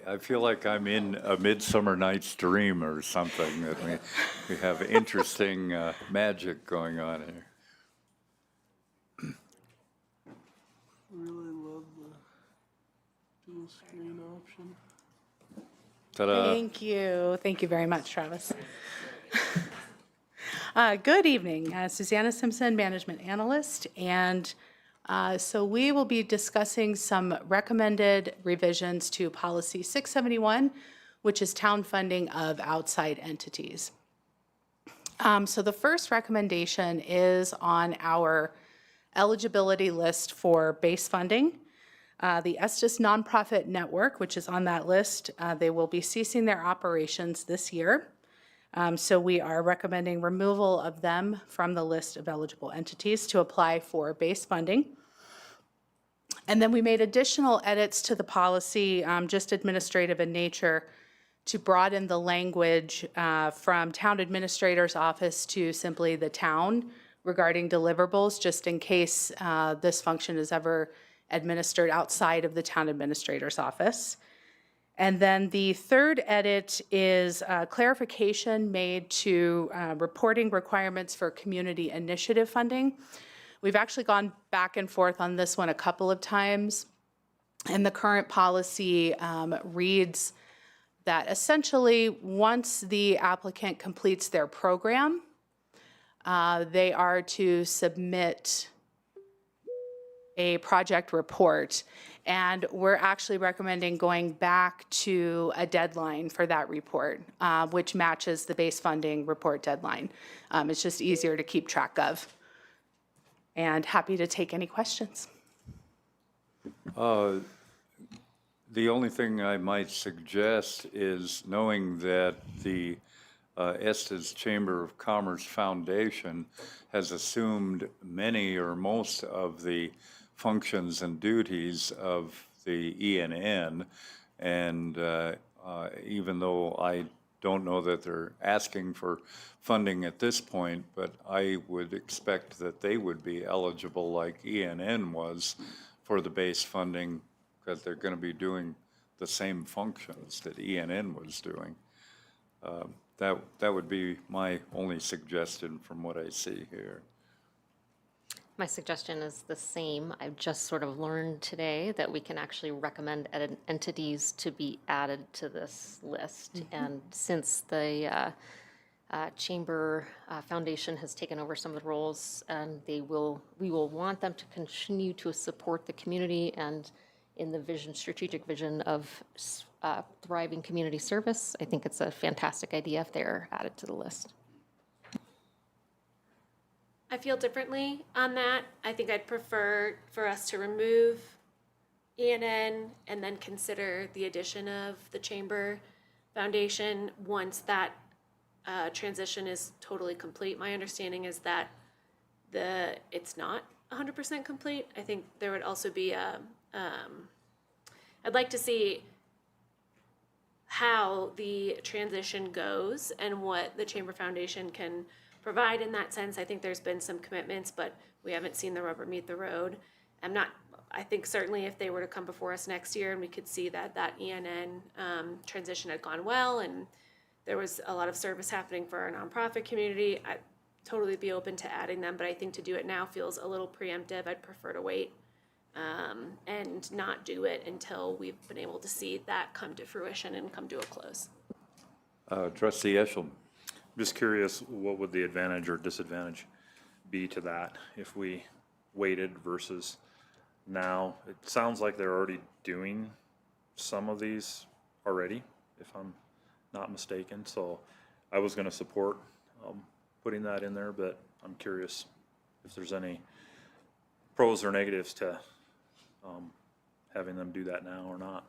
I feel like I'm in A Midsummer Night's Dream or something, that we have interesting magic going on here. Really love the dual screen option. Ta-da. Thank you. Thank you very much, Travis. Good evening. Susanna Simpson, Management Analyst, and so we will be discussing some recommended revisions to Policy 671, which is town funding of outside entities. So the first recommendation is on our eligibility list for base funding. The Estes Nonprofit Network, which is on that list, they will be ceasing their operations this year. So we are recommending removal of them from the list of eligible entities to apply for base funding. And then we made additional edits to the policy, just administrative in nature, to broaden the language from town administrator's office to simply the town regarding deliverables, just in case this function is ever administered outside of the town administrator's office. And then the third edit is clarification made to reporting requirements for community initiative funding. We've actually gone back and forth on this one a couple of times, and the current policy reads that essentially once the applicant completes their program, they are to submit a project report. And we're actually recommending going back to a deadline for that report, which matches the base funding report deadline. It's just easier to keep track of. And happy to take any questions. The only thing I might suggest is, knowing that the Estes Chamber of Commerce Foundation has assumed many or most of the functions and duties of the ENN, and even though I don't know that they're asking for funding at this point, but I would expect that they would be eligible like ENN was for the base funding, because they're going to be doing the same functions that ENN was doing. That would be my only suggestion from what I see here. My suggestion is the same. I've just sort of learned today that we can actually recommend entities to be added to this list. And since the Chamber Foundation has taken over some of the roles, and we will want them to continue to support the community and in the strategic vision of thriving community service, I think it's a fantastic idea if they're added to the list. I feel differently on that. I think I'd prefer for us to remove ENN and then consider the addition of the Chamber Foundation once that transition is totally complete. My understanding is that it's not 100% complete. I think there would also be a I'd like to see how the transition goes and what the Chamber Foundation can provide in that sense. I think there's been some commitments, but we haven't seen the rubber meet the road. I think certainly if they were to come before us next year and we could see that ENN transition had gone well and there was a lot of service happening for our nonprofit community, I'd totally be open to adding them, but I think to do it now feels a little preemptive. I'd prefer to wait and not do it until we've been able to see that come to fruition and come to a close. Trustee Eshel. Just curious, what would the advantage or disadvantage be to that if we waited versus now? It sounds like they're already doing some of these already, if I'm not mistaken. So I was going to support putting that in there, but I'm curious if there's any pros or negatives to having them do that now or not.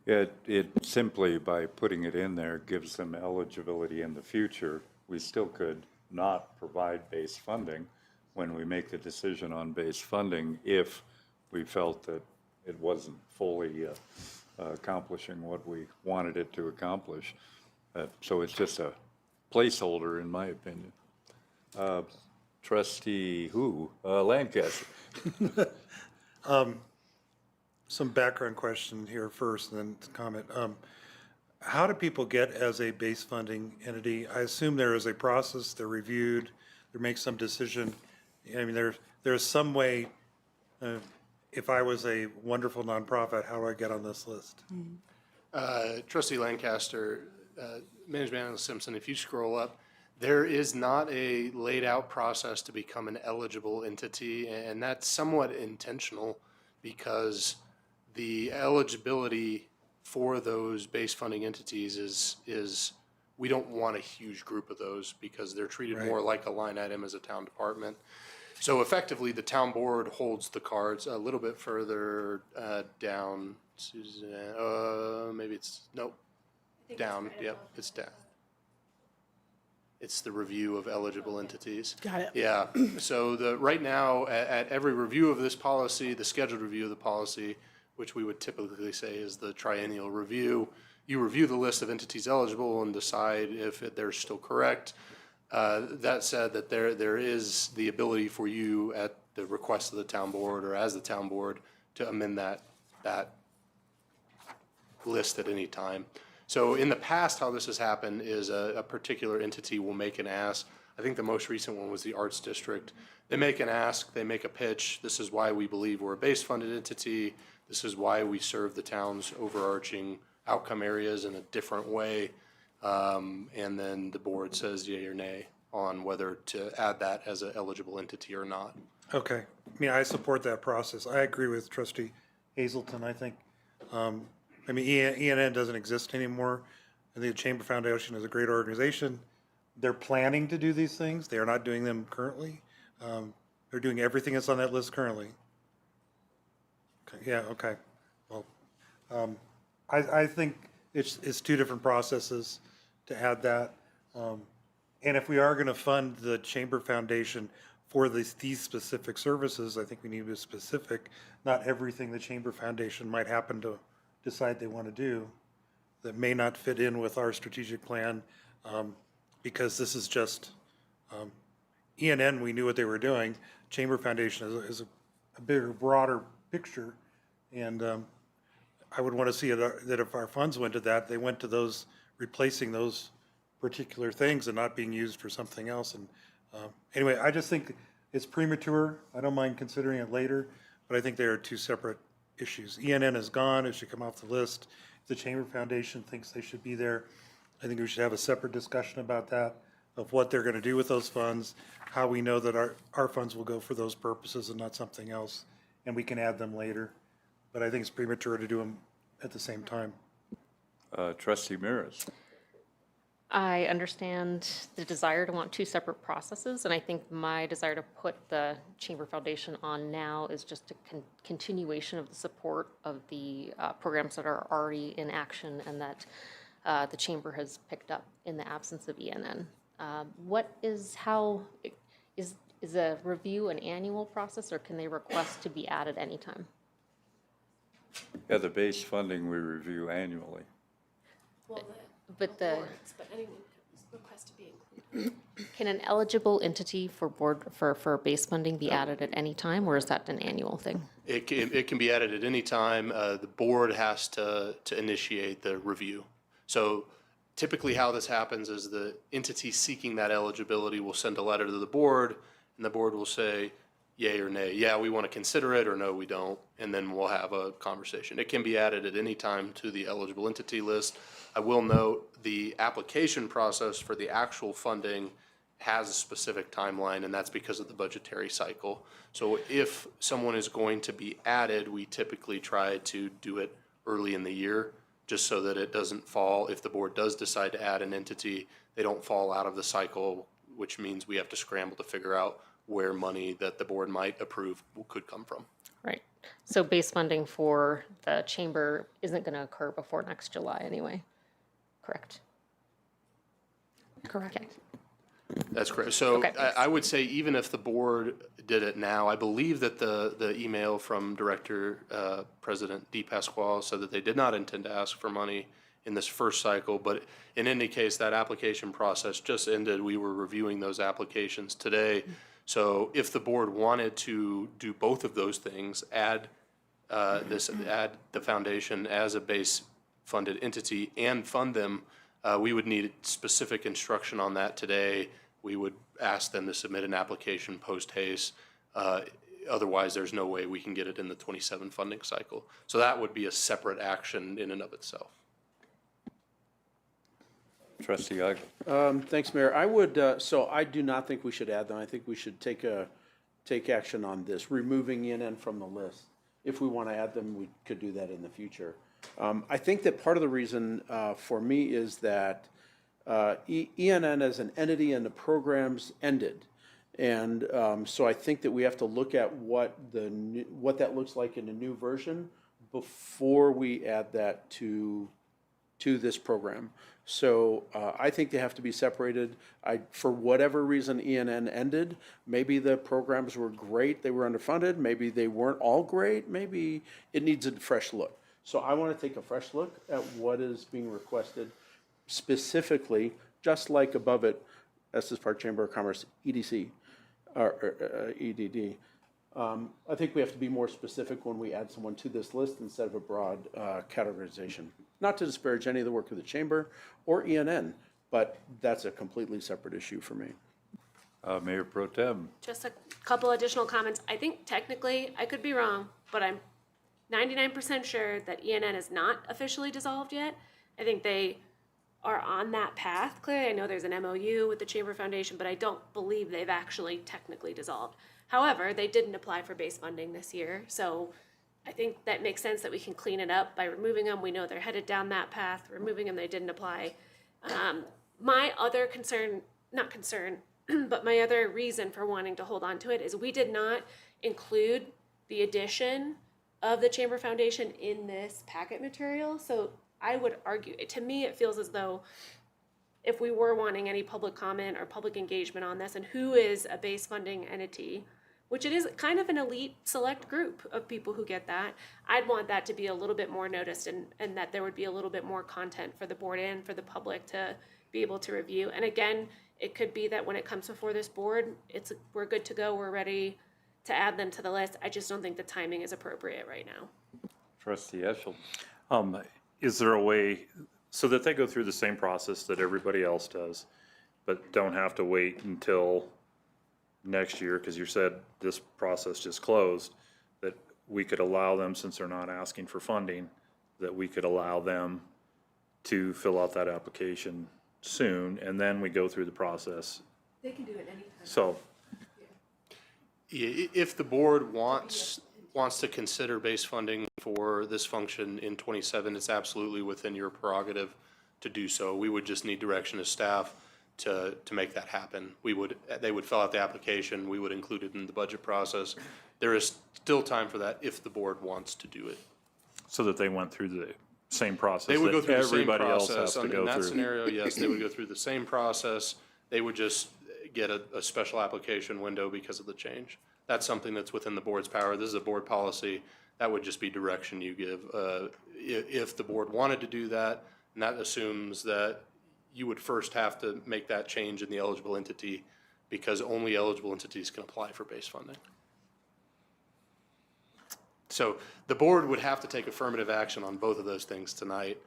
It simply, by putting it in there, gives them eligibility in the future. We still could not provide base funding when we make the decision on base funding if we felt that it wasn't fully accomplishing what we wanted it to accomplish. So it's just a placeholder, in my opinion. Trustee Lancaster. Some background question here first, and then comment. How do people get as a base funding entity? I assume there is a process, they're reviewed, they make some decision. I mean, there's some way, if I was a wonderful nonprofit, how do I get on this list? Trustee Lancaster, Management Analyst Simpson, if you scroll up, there is not a laid out process to become an eligible entity, and that's somewhat intentional because the eligibility for those base funding entities is we don't want a huge group of those because they're treated more like a line item as a town department. So effectively, the town board holds the cards a little bit further down. Suzanne, maybe it's, nope, down, yep, it's down. It's the review of eligible entities. Got it. Yeah, so right now, at every review of this policy, the scheduled review of the policy, which we would typically say is the triennial review, you review the list of entities eligible and decide if they're still correct. That said, that there is the ability for you at the request of the town board or as the town board to amend that list at any time. So in the past, how this has happened is a particular entity will make an ask. I think the most recent one was the Arts District. They make an ask, they make a pitch. This is why we believe we're a base funded entity. This is why we serve the town's overarching outcome areas in a different way. And then the board says yea or nay on whether to add that as an eligible entity or not. Okay, I mean, I support that process. I agree with Trustee Hazelton. I think, I mean, ENN doesn't exist anymore. I think the Chamber Foundation is a great organization. They're planning to do these things. They are not doing them currently. They're doing everything that's on that list currently. Okay, yeah, okay. Well, I think it's two different processes to add that. And if we are going to fund the Chamber Foundation for these specific services, I think we need to be specific. Not everything the Chamber Foundation might happen to decide they want to do that may not fit in with our strategic plan, because this is just, ENN, we knew what they were doing. Chamber Foundation is a bigger, broader picture. And I would want to see that if our funds went to that, they went to those, replacing those particular things and not being used for something else. And anyway, I just think it's premature. I don't mind considering it later, but I think they are two separate issues. ENN is gone, it should come off the list. If the Chamber Foundation thinks they should be there, I think we should have a separate discussion about that, of what they're going to do with those funds, how we know that our funds will go for those purposes and not something else, and we can add them later. But I think it's premature to do them at the same time. Trustee Mears. I understand the desire to want two separate processes, and I think my desire to put the Chamber Foundation on now is just a continuation of the support of the programs that are already in action and that the Chamber has picked up in the absence of ENN. Is a review an annual process, or can they request to be added anytime? Yeah, the base funding we review annually. But the, But anyone can request to be included. can an eligible entity for for base funding be added at any time, or is that an annual thing? It can be added at any time. The board has to initiate the review. So typically how this happens is the entity seeking that eligibility will send a letter to the board, and the board will say, yay or nay. Yeah, we want to consider it, or no, we don't. And then we'll have a conversation. It can be added at any time to the eligible entity list. I will note the application process for the actual funding has a specific timeline, and that's because of the budgetary cycle. So if someone is going to be added, we typically try to do it early in the year, just so that it doesn't fall. If the board does decide to add an entity, they don't fall out of the cycle, which means we have to scramble to figure out where money that the board might approve could come from. Right. So base funding for the chamber isn't going to occur before next July anyway. Correct. Correct. Okay. That's correct. So Okay. I would say even if the board did it now, I believe that the email from President DePasquale said that they did not intend to ask for money in this first cycle, but in any case, that application process just ended. We were reviewing those applications today. So if the board wanted to do both of those things, add the foundation as a base funded entity and fund them, we would need specific instruction on that today. We would ask them to submit an application post haste. Otherwise, there's no way we can get it in the 27 funding cycle. So that would be a separate action in and of itself. Trustee Ogden. Thanks, Mayor. I would, so I do not think we should add them. I think we should take action on this, removing ENN from the list. If we want to add them, we could do that in the future. I think that part of the reason for me is that ENN as an entity and the programs ended. And so I think that we have to look at what that looks like in the new version before we add that to this program. So I think they have to be separated. For whatever reason ENN ended, maybe the programs were great, they were underfunded, maybe they weren't all great, maybe it needs a fresh look. So I want to take a fresh look at what is being requested specifically, just like above it, Estes Park Chamber of Commerce, EDC, or EDD. I think we have to be more specific when we add someone to this list instead of a broad categorization. Not to disparage any of the work of the Chamber or ENN, but that's a completely separate issue for me. Mayor Pro Tem. Just a couple additional comments. I think technically, I could be wrong, but I'm 99% sure that ENN is not officially dissolved yet. I think they are on that path. Clearly, I know there's an MOU with the Chamber Foundation, but I don't believe they've actually technically dissolved. However, they didn't apply for base funding this year, so I think that makes sense that we can clean it up by removing them. We know they're headed down that path. Removing them, they didn't apply. My other concern, not concern, but my other reason for wanting to hold on to it is we did not include the addition of the Chamber Foundation in this packet material. So I would argue, to me, it feels as though if we were wanting any public comment or public engagement on this, and who is a base funding entity, which it is kind of an elite select group of people who get that, I'd want that to be a little bit more noticed, and that there would be a little bit more content for the board and for the public to be able to review. And again, it could be that when it comes before this board, we're good to go, we're ready to add them to the list. I just don't think the timing is appropriate right now. Trustee Eschel. Is there a way, so that they go through the same process that everybody else does, but don't have to wait until next year, because you said this process just closed, that we could allow them, since they're not asking for funding, that we could allow them to fill out that application soon, and then we go through the process? They can do it anytime. So, If the board wants to consider base funding for this function in 27, it's absolutely within your prerogative to do so. We would just need direction as staff to make that happen. They would fill out the application, we would include it in the budget process. There is still time for that if the board wants to do it. so that they went through the same process They would go that through the same everybody else has process. to In go that through. scenario, yes, they would go through the same process. They would just get a special application window because of the change. That's something that's within the board's power. This is a board policy That would just be direction you give. If the board wanted to do that, and that assumes that you would first have to make that change in the eligible entity because only eligible entities can apply for base funding. So the board would have to take affirmative action on both of those things tonight,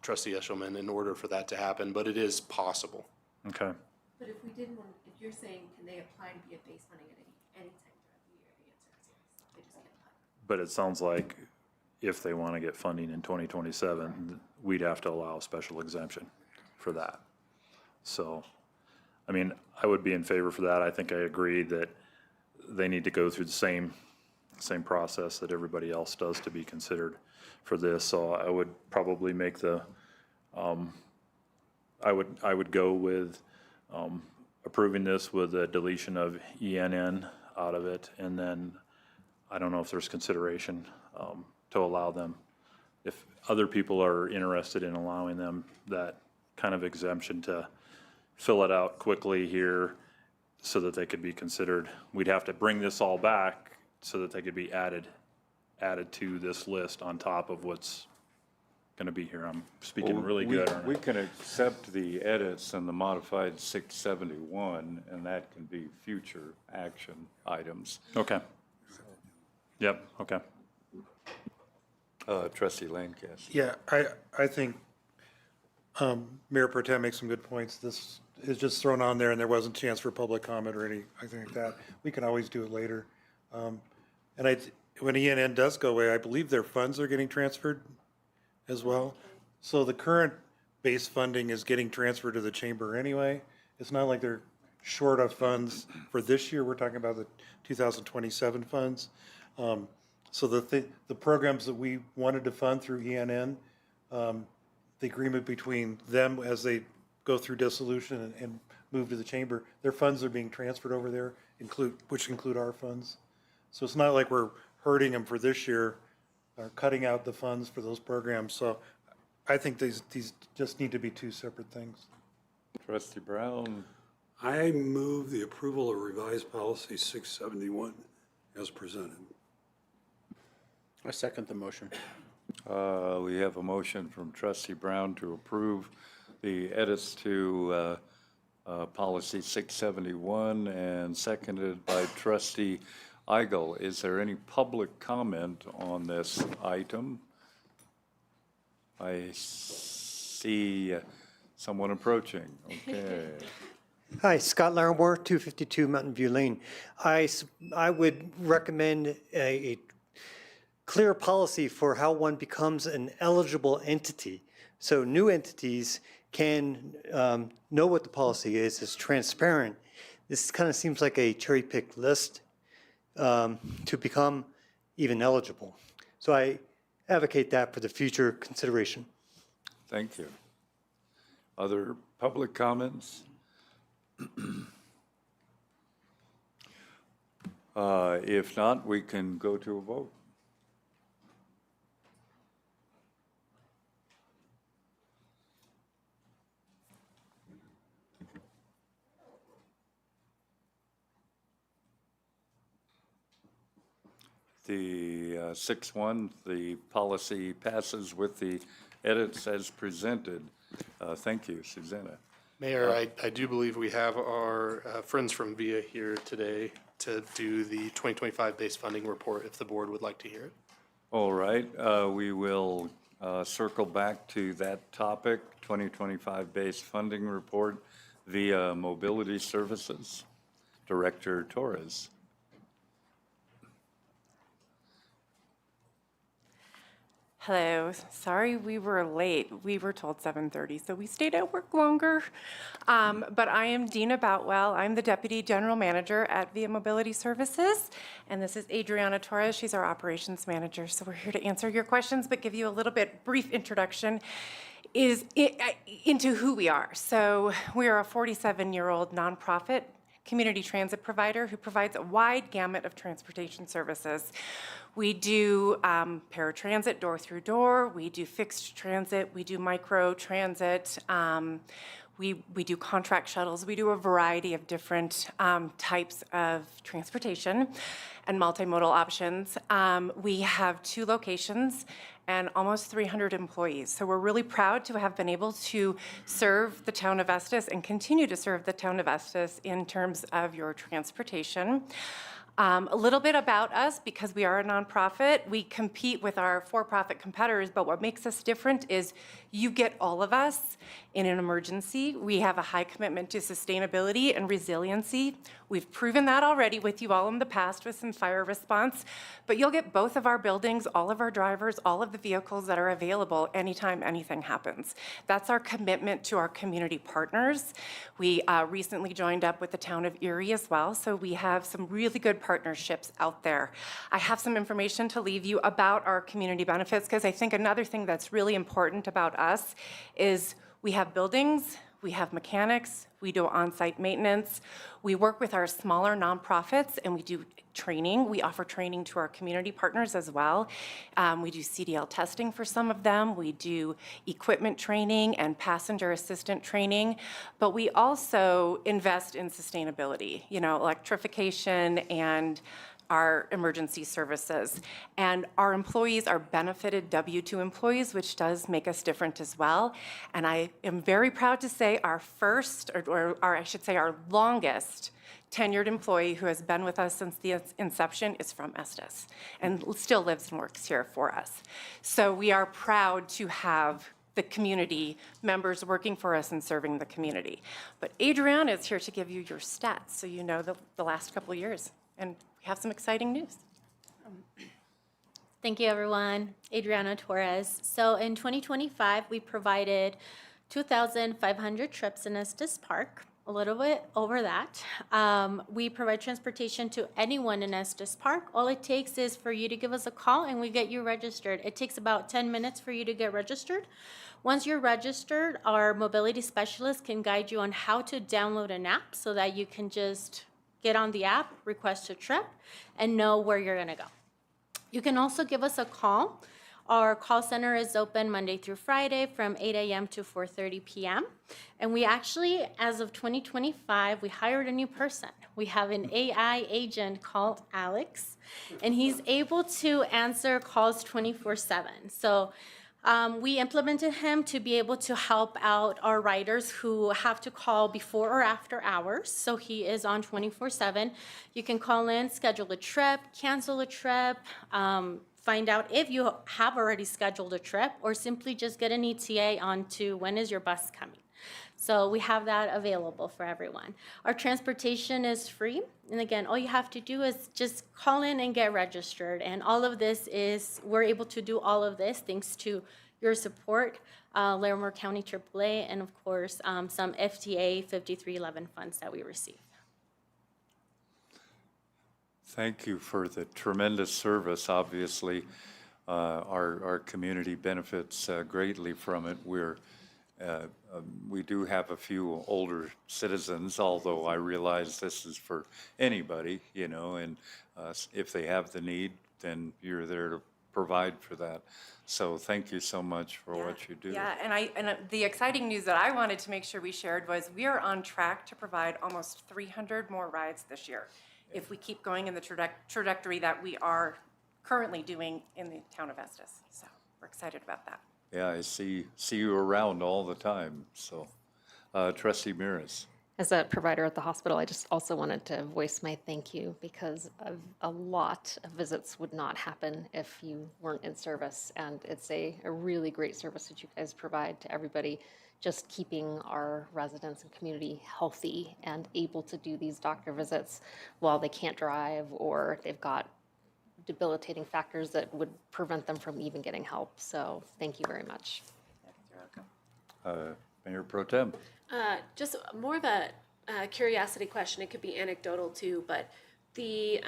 Trustee Eshelman, in order for that to happen, but it is possible. Okay. But if we didn't want, if you're saying, can they apply to be a base funding at any time throughout the year, the answer is yes. They just can't apply. But it sounds like if they want to get funding in 2027, we'd have to allow a special exemption for that. So, I mean, I would be in favor for that. I think I agree that they need to go through the same process that everybody else does to be considered for this. So I would probably make the, I would go with approving this with a deletion of ENN out of it. And then I don't know if there's consideration to allow them, if other people are interested in allowing them that kind of exemption to fill it out quickly here so that they could be considered. We'd have to bring this all back so that they could be added to this list on top of what's going to be here. I'm speaking really good, aren't I? We can accept the edits and the modified 671, and that can be future action items. Okay. Yep, okay. Trustee Lancaster. Yeah, I think Mayor Pro Tem makes some good points. This is just thrown on there and there wasn't a chance for public comment or anything like that. We can always do it later. And when ENN does go away, I believe their funds are getting transferred as well. So the current base funding is getting transferred to the chamber anyway. It's not like they're short of funds for this year. We're talking about the 2027 funds. So the programs that we wanted to fund through ENN, the agreement between them as they go through dissolution and move to the chamber, their funds are being transferred over there, which include our funds. So it's not like we're hurting them for this year or cutting out the funds for those programs. So I think these just need to be two separate things. Trustee Brown. I move the approval of revised policy 671 as presented. I second the motion. We have a motion from Trustee Brown to approve the edits to policy 671 and seconded by Trustee Eigel. Is there any public comment on this item? I see someone approaching. Okay. Hi, Scott Larimore, 252 Mountain View Lane. I would recommend a clear policy for how one becomes an eligible entity. So new entities can know what the policy is, it's transparent. This kind of seems like a cherry-picked list to become even eligible. So I advocate that for the future consideration. Thank you. Other public comments? If not, we can go to a vote. The 6-1, the policy passes with the edits as presented. Thank you, Susanna. Mayor, I do believe we have our friends from VIA here today to do the 2025 base funding report if the board would like to hear it. All right, we will circle back to that topic, 2025 base funding report via Mobility Services. Director Torres. Hello, sorry we were late. We were told 7:30, so we stayed at work longer. But I am Dina Boutwell. I'm the Deputy General Manager at Via Mobility Services. And this is Adriana Torres. She's our Operations Manager. So we're here to answer your questions, but give you a little bit brief introduction into who we are. So we are a 47-year-old nonprofit community transit provider who provides a wide gamut of transportation services. We do paratransit, door through door. We do fixed transit. We do micro transit. We do contract shuttles. We do a variety of different types of transportation and multimodal options. We have 2 locations and almost 300 employees. So we're really proud to have been able to serve the town of Estes and continue to serve the town of Estes in terms of your transportation. A little bit about us, because we are a nonprofit, we compete with our for-profit competitors, but what makes us different is you get all of us in an emergency. We have a high commitment to sustainability and resiliency. We've proven that already with you all in the past with some fire response, but you'll get both of our buildings, all of our drivers, all of the vehicles that are available anytime anything happens. That's our commitment to our community partners. We recently joined up with the town of Erie as well, so we have some really good partnerships out there. I have some information to leave you about our community benefits, because I think another thing that's really important about us is we have buildings, we have mechanics, we do on-site maintenance, we work with our smaller nonprofits, and we do training. We offer training to our community partners as well. We do CDL testing for some of them. We do equipment training and passenger assistant training, but we also invest in sustainability, electrification and our emergency services. And our employees are benefited W-2 employees, which does make us different as well. And I am very proud to say our first, or I should say our longest tenured employee who has been with us since the inception is from Estes and still lives and works here for us. So we are proud to have the community members working for us and serving the community. But Adriana is here to give you your stats so you know the last couple of years. And we have some exciting news. Thank you, everyone. Adriana Torres. So in 2025, we provided 2,500 trips in Estes Park, a little bit over that. We provide transportation to anyone in Estes Park. All it takes is for you to give us a call and we get you registered. It takes about 10 minutes for you to get registered. Once you're registered, our mobility specialist can guide you on how to download an app so that you can just get on the app, request a trip, and know where you're gonna go. You can also give us a call. Our call center is open Monday through Friday from 8 a.m. to 4:30 p.m. And we actually, as of 2025, we hired a new person. We have an AI agent called Alex, and he's able to answer calls 24/7. So we implemented him to be able to help out our riders who have to call before or after hours. So he is on 24/7. You can call in, schedule a trip, cancel a trip, find out if you have already scheduled a trip, or simply just get an ETA onto when is your bus coming. So we have that available for everyone. Our transportation is free. And again, all you have to do is just call in and get registered. And all of this is, we're able to do all of this thanks to your support, Larimore County AAA, and of course, some FTA 5311 funds that we receive. Thank you for the tremendous service. Obviously, our community benefits greatly from it. We do have a few older citizens, although I realize this is for anybody, and if they have the need, then you're there to provide for that. So thank you so much for what you do. Yeah, and the exciting news that I wanted to make sure we shared was we are on track to provide almost 300 more rides this year if we keep going in the trajectory that we are currently doing in the town of Estes. So we're excited about that. Yeah, I see you around all the time. So, Trustee Mears. As a provider at the hospital, I just also wanted to voice my thank you, because a lot of visits would not happen if you weren't in service. And it's a really great service that you guys provide to everybody, just keeping our residents and community healthy and able to do these doctor visits while they can't drive or they've got debilitating factors that would prevent them from even getting help. So thank you very much. You're welcome. Mayor Pro Tem. Just more of a curiosity question. It could be anecdotal too, but the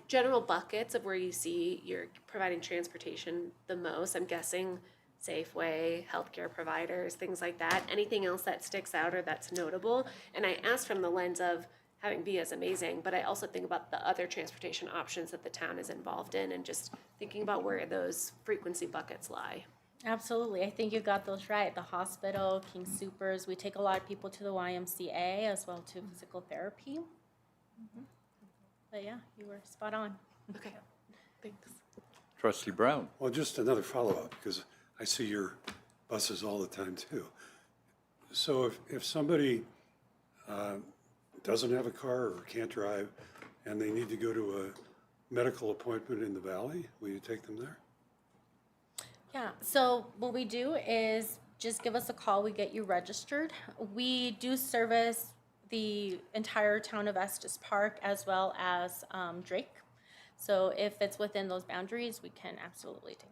general buckets of where you see you're providing transportation the most, I'm guessing Safeway, healthcare providers, things like that. Anything else that sticks out or that's notable? And I ask from the lens of having Via is amazing, but I also think about the other transportation options that the town is involved in and just thinking about where those frequency buckets lie. Absolutely. I think you got those right. The hospital, King Supers, we take a lot of people to the YMCA as well to physical therapy. But yeah, you were spot on. Okay, thanks. Trustee Brown? Well, just another follow-up, because I see your buses all the time too. So if somebody doesn't have a car or can't drive, and they need to go to a medical appointment in the valley, will you take them there? Yeah, so what we do is just give us a call, we get you registered. We do service the entire town of Estes Park as well as Drake. So if it's within those boundaries, we can absolutely take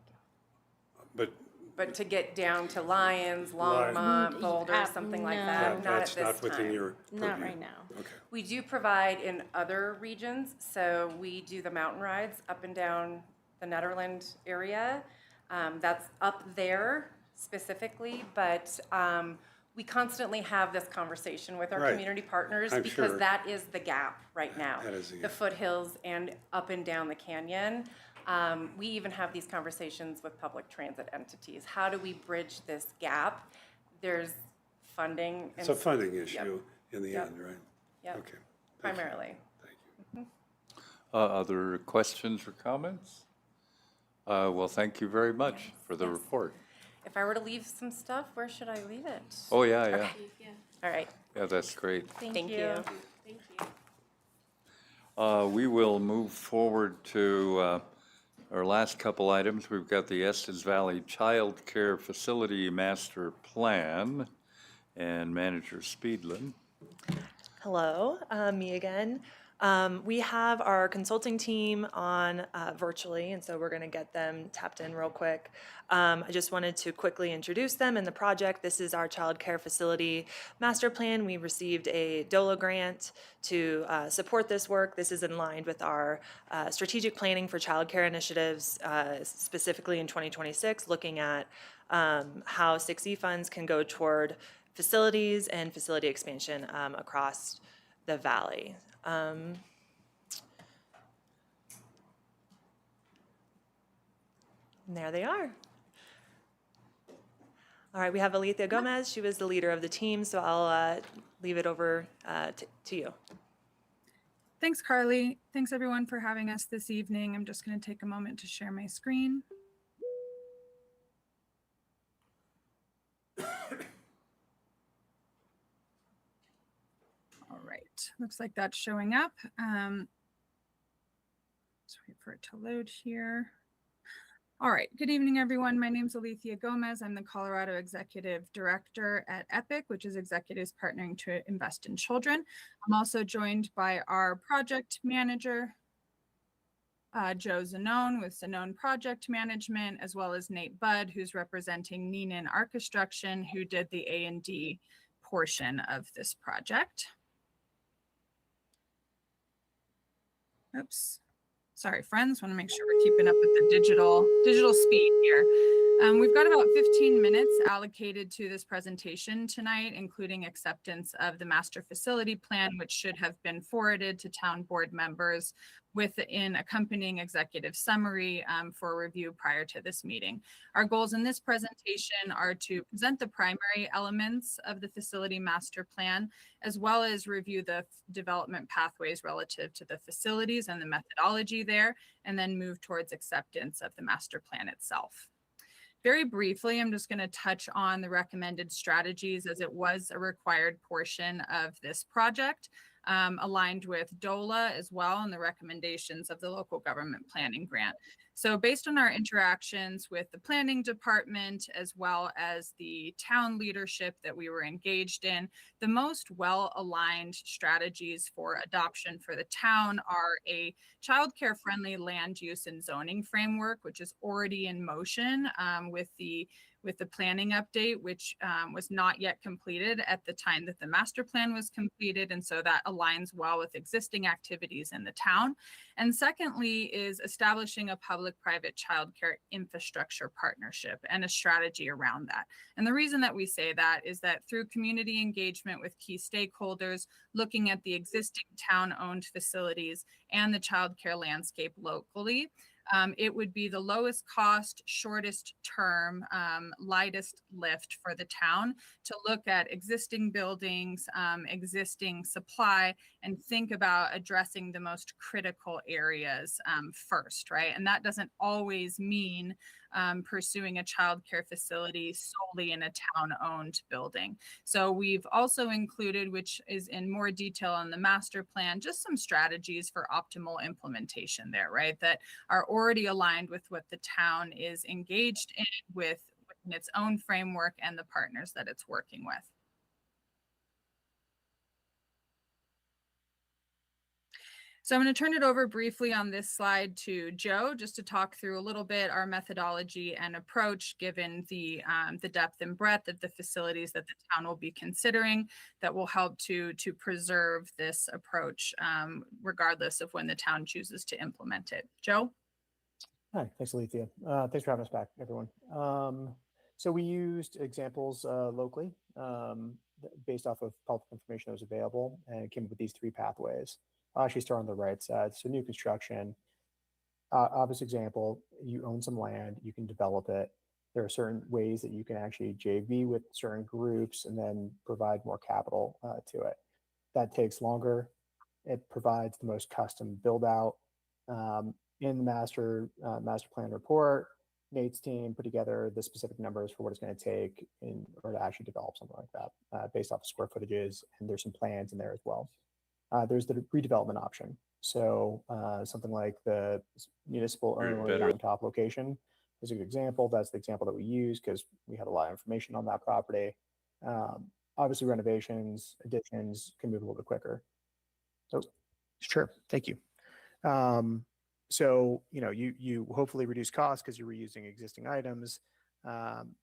you. But to get down to Lyons, Longmont, Boulder, something like that, not at this time. That's not within your Not purview. right now. Okay. We do provide in other regions, so we do the mountain rides up and down the Netherland area. That's up there specifically, but we constantly have this conversation with our Right. community partners I'm because sure. that is the gap right now. That is the The gap. foothills and up and down the canyon. We even have these conversations with public transit entities. How do we bridge this gap? There's funding. It's a funding Yep. issue in the Yep. end, right? Yep. Okay. Primarily. Other questions or comments? Well, thank you very much for the Yes. report. If I were to leave some stuff, where should I leave it? Oh, yeah, yeah. All right. Yeah, that's great. Thank you. We will move forward to our last couple items. We've got the Estes Valley Child Care Facility Master Plan and Manager Speedlin. Hello, me again. We have our consulting team on virtually, and so we're going to get them tapped in real quick. I just wanted to quickly introduce them and the project. This is our child care facility master plan. We received a DOLA grant to support this work. This is in line with our strategic planning for child care initiatives, specifically in 2026, looking at how 6E funds can go toward facilities and facility expansion across the valley. And there they are. All right, we have Alethea Gomez. She was the leader of the team, so I'll leave it over to you. Thanks, Carly. Thanks, everyone, for having us this evening. I'm just going to take a moment to share my screen. All right, looks like that's showing up. Let's wait for it to load here. All right, good evening, everyone. My name is Alethea Gomez. I'm the Colorado Executive Director at EPIC, which is Executives Partnering to Invest in Children. I'm also joined by our project manager, Joe Zanone with Zanone Project Management, as well as Nate Budd, who's representing Neenan Archistruction, who did the A&D portion of this project. Oops. Sorry, friends, want to make sure we're keeping up with the digital speed here. We've got about 15 minutes allocated to this presentation tonight, including acceptance of the master facility plan, which should have been forwarded to town board members with an accompanying executive summary for review prior to this meeting. Our goals in this presentation are to present the primary elements of the facility master plan, as well as review the development pathways relative to the facilities and the methodology there, and then move towards acceptance of the master plan itself. Very briefly, I'm just going to touch on the recommended strategies as it was a required portion of this project, aligned with DOLA as well and the recommendations of the local government planning grant. So based on our interactions with the planning department as well as the town leadership that we were engaged in, the most well-aligned strategies for adoption for the town are a childcare friendly land use and zoning framework, which is already in motion with the planning update, which was not yet completed at the time that the master plan was completed. And so that aligns well with existing activities in the town. And secondly is establishing a public-private childcare infrastructure partnership and a strategy around that. And the reason that we say that is that through community engagement with key stakeholders, looking at the existing town-owned facilities and the childcare landscape locally, it would be the lowest cost, shortest term, lightest lift for the town to look at existing buildings, existing supply, and think about addressing the most critical areas first, right? And that doesn't always mean pursuing a childcare facility solely in a town-owned building. So we've also included, which is in more detail on the master plan, just some strategies for optimal implementation there, right? That are already aligned with what the town is engaged in within its own framework and the partners that it's working with. So I'm going to turn it over briefly on this slide to Joe, just to talk through a little bit our methodology and approach, given the depth and breadth of the facilities that the town will be considering, that will help to preserve this approach, regardless of when the town chooses to implement it. Joe? Hi, thanks, Alethea. Thanks for having us back, everyone. So we used examples locally based off of public information that was available and came up with these three pathways. I'll actually start on the right side. So new construction, obvious example, you own some land, you can develop it. There are certain ways that you can actually JV with certain groups and then provide more capital to it. That takes longer. It provides the most custom build out. In the master plan report, Nate's team put together the specific numbers for what it's going to take in order to actually develop something like that based off of square footages, and there's some plans in there as well. There's the redevelopment option. So something like the municipal owned mountaintop location is a good example. That's the example that we use because we had a lot of information on that property. Obviously, renovations, additions can move a little bit quicker. So, sure, thank you. So, you hopefully reduce costs because you're reusing existing items,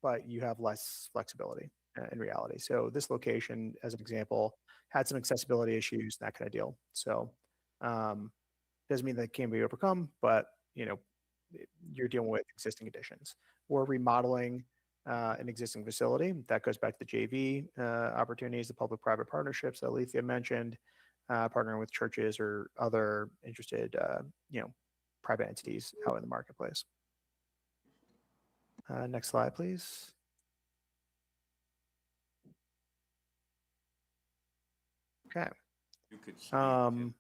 but you have less flexibility in reality. So this location, as an example, had some accessibility issues, that kind of deal. So doesn't mean that can't be overcome, but you're dealing with existing additions or remodeling an existing facility. That goes back to the JV opportunities, the public-private partnerships that Alethea mentioned, partnering with churches or other interested, private entities out in the marketplace. Next slide, please. Okay. You could have him.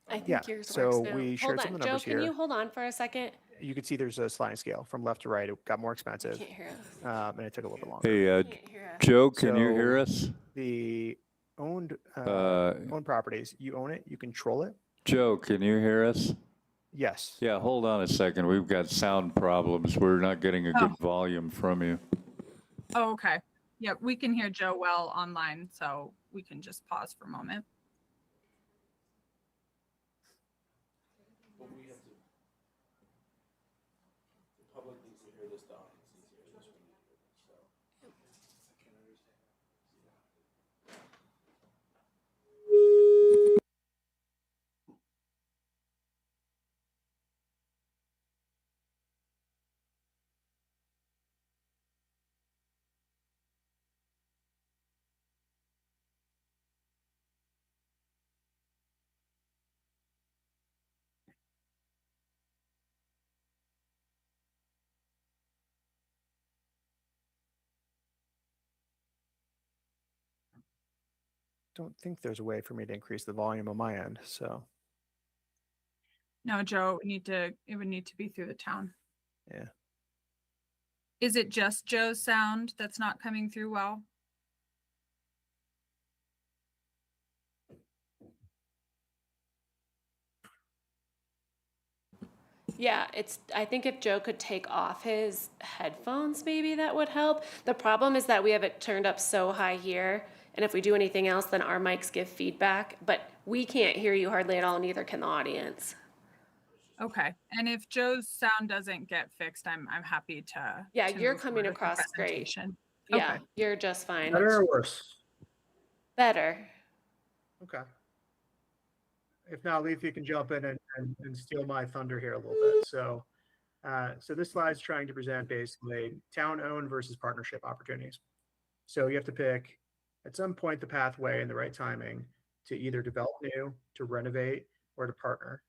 I think Yeah, yours so works now. we shared some of the Joe, numbers can here. you hold on for a second? You can see there's a sliding scale from left to right. It got more expensive. Can't hear us. And it took a little bit longer. Hey, Joe, can you hear us? The owned properties, you own it, you control it. Joe, can you hear us? Yes. Yeah, hold on a second. We've got sound problems. We're not getting a good volume from you. Oh, okay. Yeah, we can hear Joe well online, so we can just pause for a moment. Don't think there's a way for me to increase the volume on my end, so. No, Joe, it would need to be through the town. Yeah. Is it just Joe's sound that's not coming through well? Yeah, I think if Joe could take off his headphones, maybe that would help. The problem is that we have it turned up so high here, and if we do anything else, then our mics give feedback, but we can't hear you hardly at all, neither can the audience. Okay, and if Joe's sound doesn't get fixed, I'm happy to. Yeah, to you're move coming forward with the across great. presentation. Yeah, Okay. you're just fine. Better or worse? Better. Okay. If not, Alethea can jump in and steal my thunder here a little bit. So this slide's trying to present basically town-owned versus partnership opportunities. So you have to pick at some point the pathway and the right timing to either develop new, to renovate, or to partner.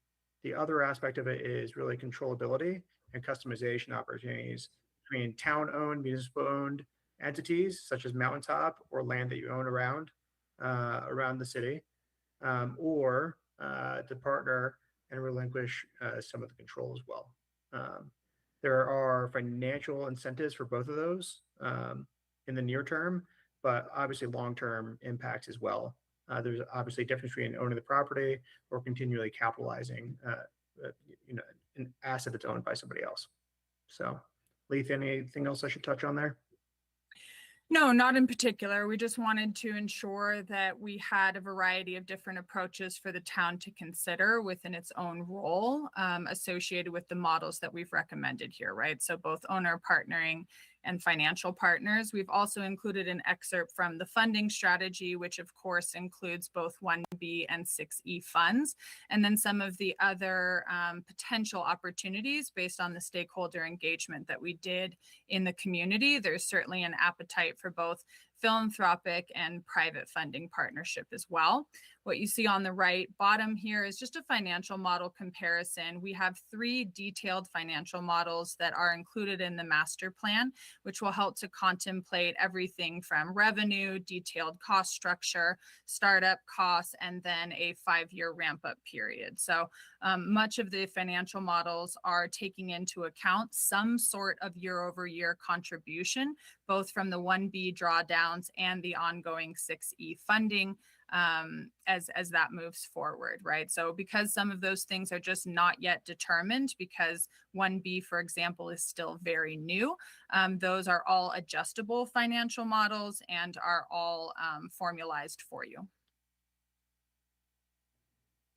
The other aspect of it is really controllability and customization opportunities between town-owned, municipal-owned entities such as mountaintop or land that you own around the city, or to partner and relinquish some of the control as well. There are financial incentives for both of those in the near term, but obviously long-term impacts as well. There's obviously a difference between owning the property or continually capitalizing, an asset that's owned by somebody else. So, Leith, anything else I should touch on there? No, not in particular. We just wanted to ensure that we had a variety of different approaches for the town to consider within its own role associated with the models that we've recommended here, right? So both owner partnering and financial partners. We've also included an excerpt from the funding strategy, which of course includes both 1B and 6E funds, and then some of the other potential opportunities based on the stakeholder engagement that we did in the community. There's certainly an appetite for both philanthropic and private funding partnership as well. What you see on the right bottom here is just a financial model comparison. We have 3 detailed financial models that are included in the master plan, which will help to contemplate everything from revenue, detailed cost structure, startup costs, and then a 5-year ramp-up period. So much of the financial models are taking into account some sort of year-over-year contribution, both from the 1B drawdowns and the ongoing 6E funding as that moves forward, right? So because some of those things are just not yet determined, because 1B, for example, is still very new, those are all adjustable financial models and are all formalized for you.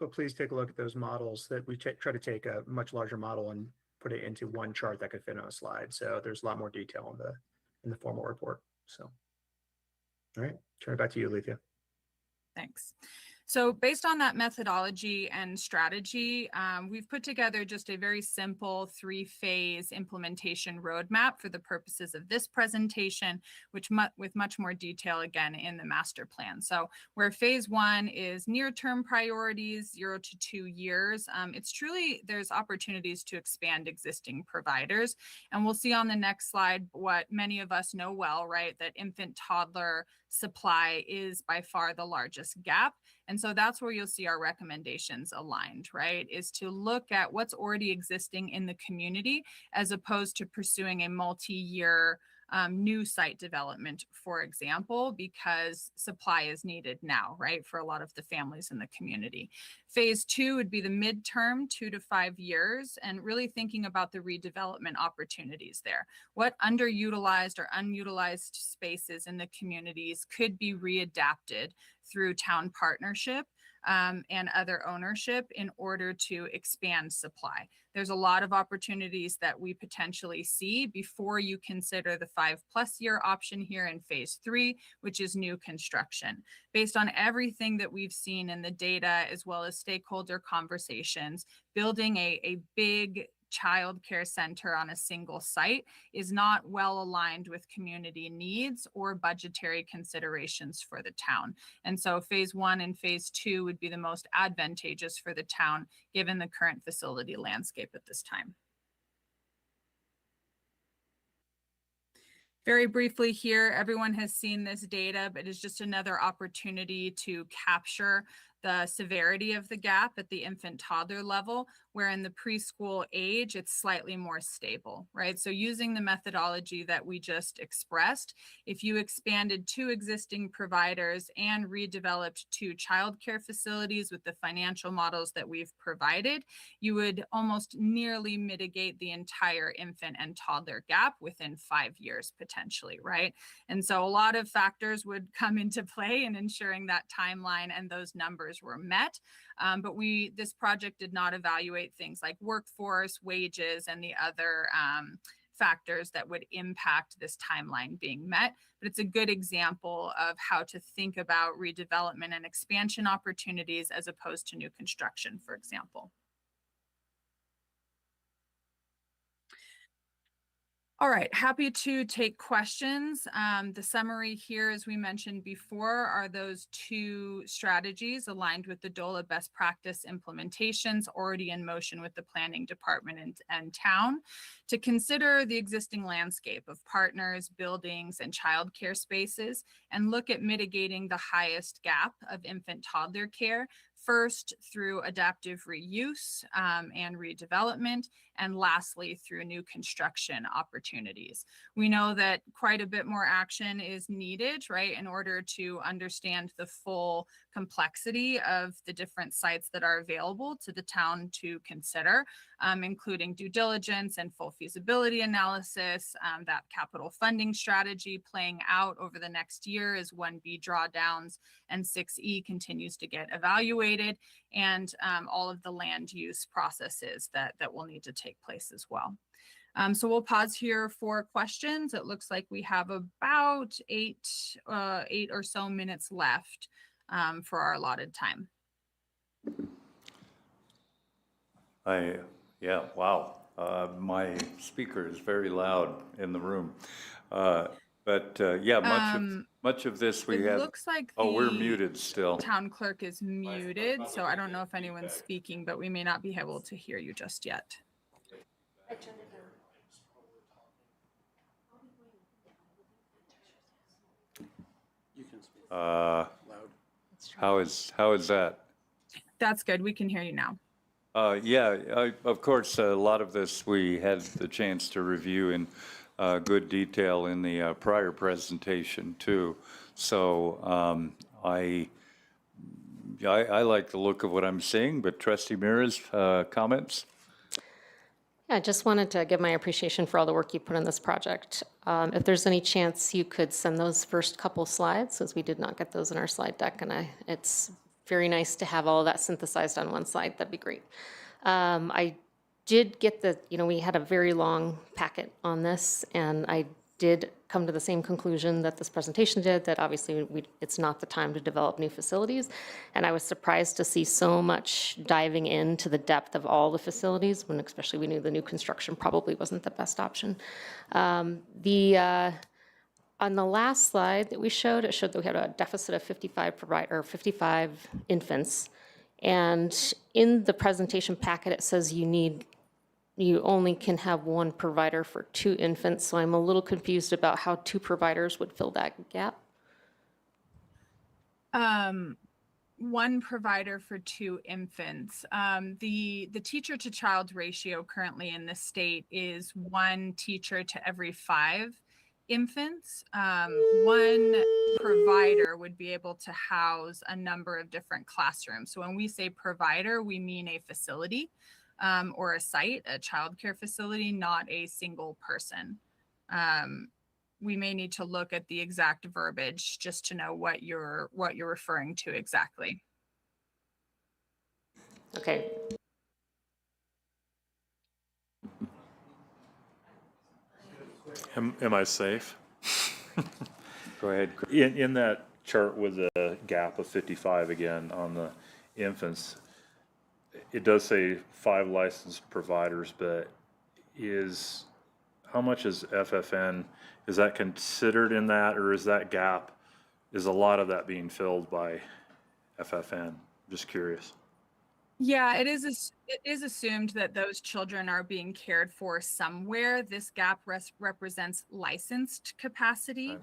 But please take a look at those models that we try to take a much larger model and put it into one chart that could fit on a slide. So there's a lot more detail in the formal report. So, all right, turn it back to you, Alethea. Thanks. So based on that methodology and strategy, we've put together just a very simple 3-phase implementation roadmap for the purposes of this presentation, which with much more detail again in the master plan. So where phase 1 is near-term priorities, 0 to 2 years, it's truly, there's opportunities to expand existing providers. And we'll see on the next slide what many of us know well, right? That infant toddler supply is by far the largest gap. And so that's where you'll see our recommendations aligned, right? Is to look at what's already existing in the community as opposed to pursuing a multi-year new site development, for example, because supply is needed now, right? For a lot of the families in the community. Phase 2 would be the midterm, 2 to 5 years, and really thinking about the redevelopment opportunities there. What underutilized or unutilized spaces in the communities could be readapted through town partnership and other ownership in order to expand supply. There's a lot of opportunities that we potentially see before you consider the 5+ year option here in phase 3, which is new construction. Based on everything that we've seen in the data, as well as stakeholder conversations, building a big child care center on a single site is not well aligned with community needs or budgetary considerations for the town. And so phase 1 and phase 2 would be the most advantageous for the town given the current facility landscape at this time. Very briefly here, everyone has seen this data, but it's just another opportunity to capture the severity of the gap at the infant toddler level, where in the preschool age, it's slightly more stable, right? So using the methodology that we just expressed, if you expanded 2 existing providers and redeveloped 2 childcare facilities with the financial models that we've provided, you would almost nearly mitigate the entire infant and toddler gap within 5 years potentially, right? And so a lot of factors would come into play in ensuring that timeline and those numbers were met. But this project did not evaluate things like workforce, wages, and the other factors that would impact this timeline being met. But it's a good example of how to think about redevelopment and expansion opportunities as opposed to new construction, for example. All right, happy to take questions. The summary here, as we mentioned before, are those two strategies aligned with the DOLA best practice implementations already in motion with the planning department and town to consider the existing landscape of partners, buildings, and childcare spaces and look at mitigating the highest gap of infant toddler care, first through adaptive reuse and redevelopment, and lastly through new construction opportunities. We know that quite a bit more action is needed, right, in order to understand the full complexity of the different sites that are available to the town to consider, including due diligence and full feasibility analysis, that capital funding strategy playing out over the next year as 1B drawdowns and 6E continues to get evaluated, and all of the land use processes that will need to take place as well. So we'll pause here for questions. It looks like we have about eight or so minutes left for our allotted time. Yeah, wow. My speaker is very loud in the room. Yeah, much of this we It have. looks like Oh, we're the muted still. town clerk is muted, so I don't know if anyone's speaking, but we may not be able to hear you just yet. How is that? That's good. We can hear you now. Of course, a lot of this we had the chance to review in good detail in the prior presentation too. So I like the look of what I'm seeing, but Trustee Mira's comments? Yeah, I just wanted to give my appreciation for all the work you put in this project. If there's any chance you could send those first couple slides, as we did not get those in our slide deck, and it's very nice to have all of that synthesized on one slide. That'd be great. I did get we had a very long packet on this, and I did come to the same conclusion that this presentation did, that obviously it's not the time to develop new facilities. And I was surprised to see so much diving into the depth of all the facilities, when especially we knew the new construction probably wasn't the best option. On the last slide that we showed, it showed that we had a deficit of 55 infants. And in the presentation packet, it says you only can have one provider for 2 infants. So I'm a little confused about how 2 providers would fill that gap. One provider for 2 infants. The teacher to child ratio currently in the state is 1 teacher to every 5 infants. One provider would be able to house a number of different classrooms. So when we say provider, we mean a facility or a site, a childcare facility, not a single person. We may need to look at the exact verbiage just to know what you're referring to exactly. Okay. Am I safe? Go ahead. In that chart with the gap of 55 again on the infants, it does say 5 licensed providers, but how much is FFN? Is that considered in that, or is that gap, is a lot of that being filled by FFN? Just curious. Yeah, it is assumed that those children are being cared for somewhere. This gap represents licensed capacity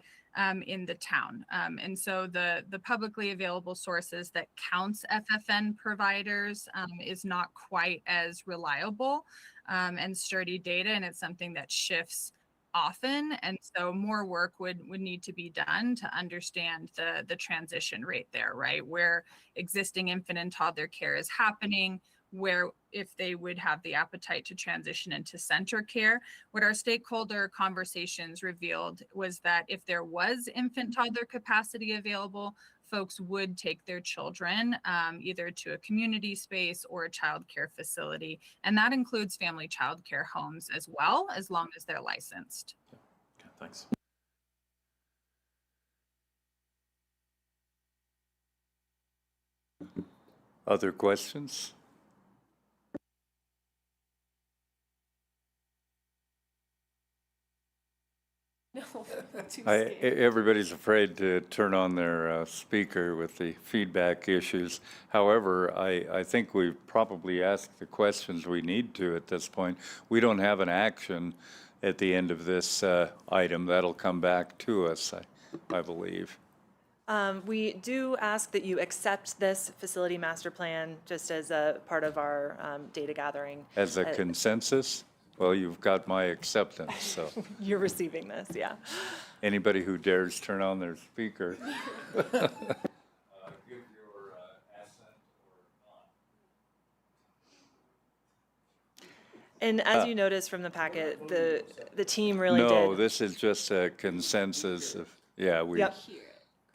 in the town. And so the publicly available sources that counts FFN providers is not quite as reliable and sturdy data, and it's something that shifts often, and so more work would need to be done to understand the transition rate there, right? Where existing infant and toddler care is happening, where if they would have the appetite to transition into center care. What our stakeholder conversations revealed was that if there was infant toddler capacity available, folks would take their children either to a community space or a childcare facility. And that includes family childcare homes as well, as long as they're licensed. Okay, thanks. Other questions? No, too I, scared. everybody's afraid to turn on their speaker with the feedback issues. However, I think we've probably asked the questions we need to at this point. We don't have an action at the end of this item. That'll come back to us, I believe. We do ask that you accept this facility master plan just as a part of our data gathering. As a consensus, well, you've got my acceptance, so. You're receiving this, yeah. Anybody who dares turn on their speaker. And as you noticed from the packet, the team really did. No, this is just a consensus of, yeah, we, Yep.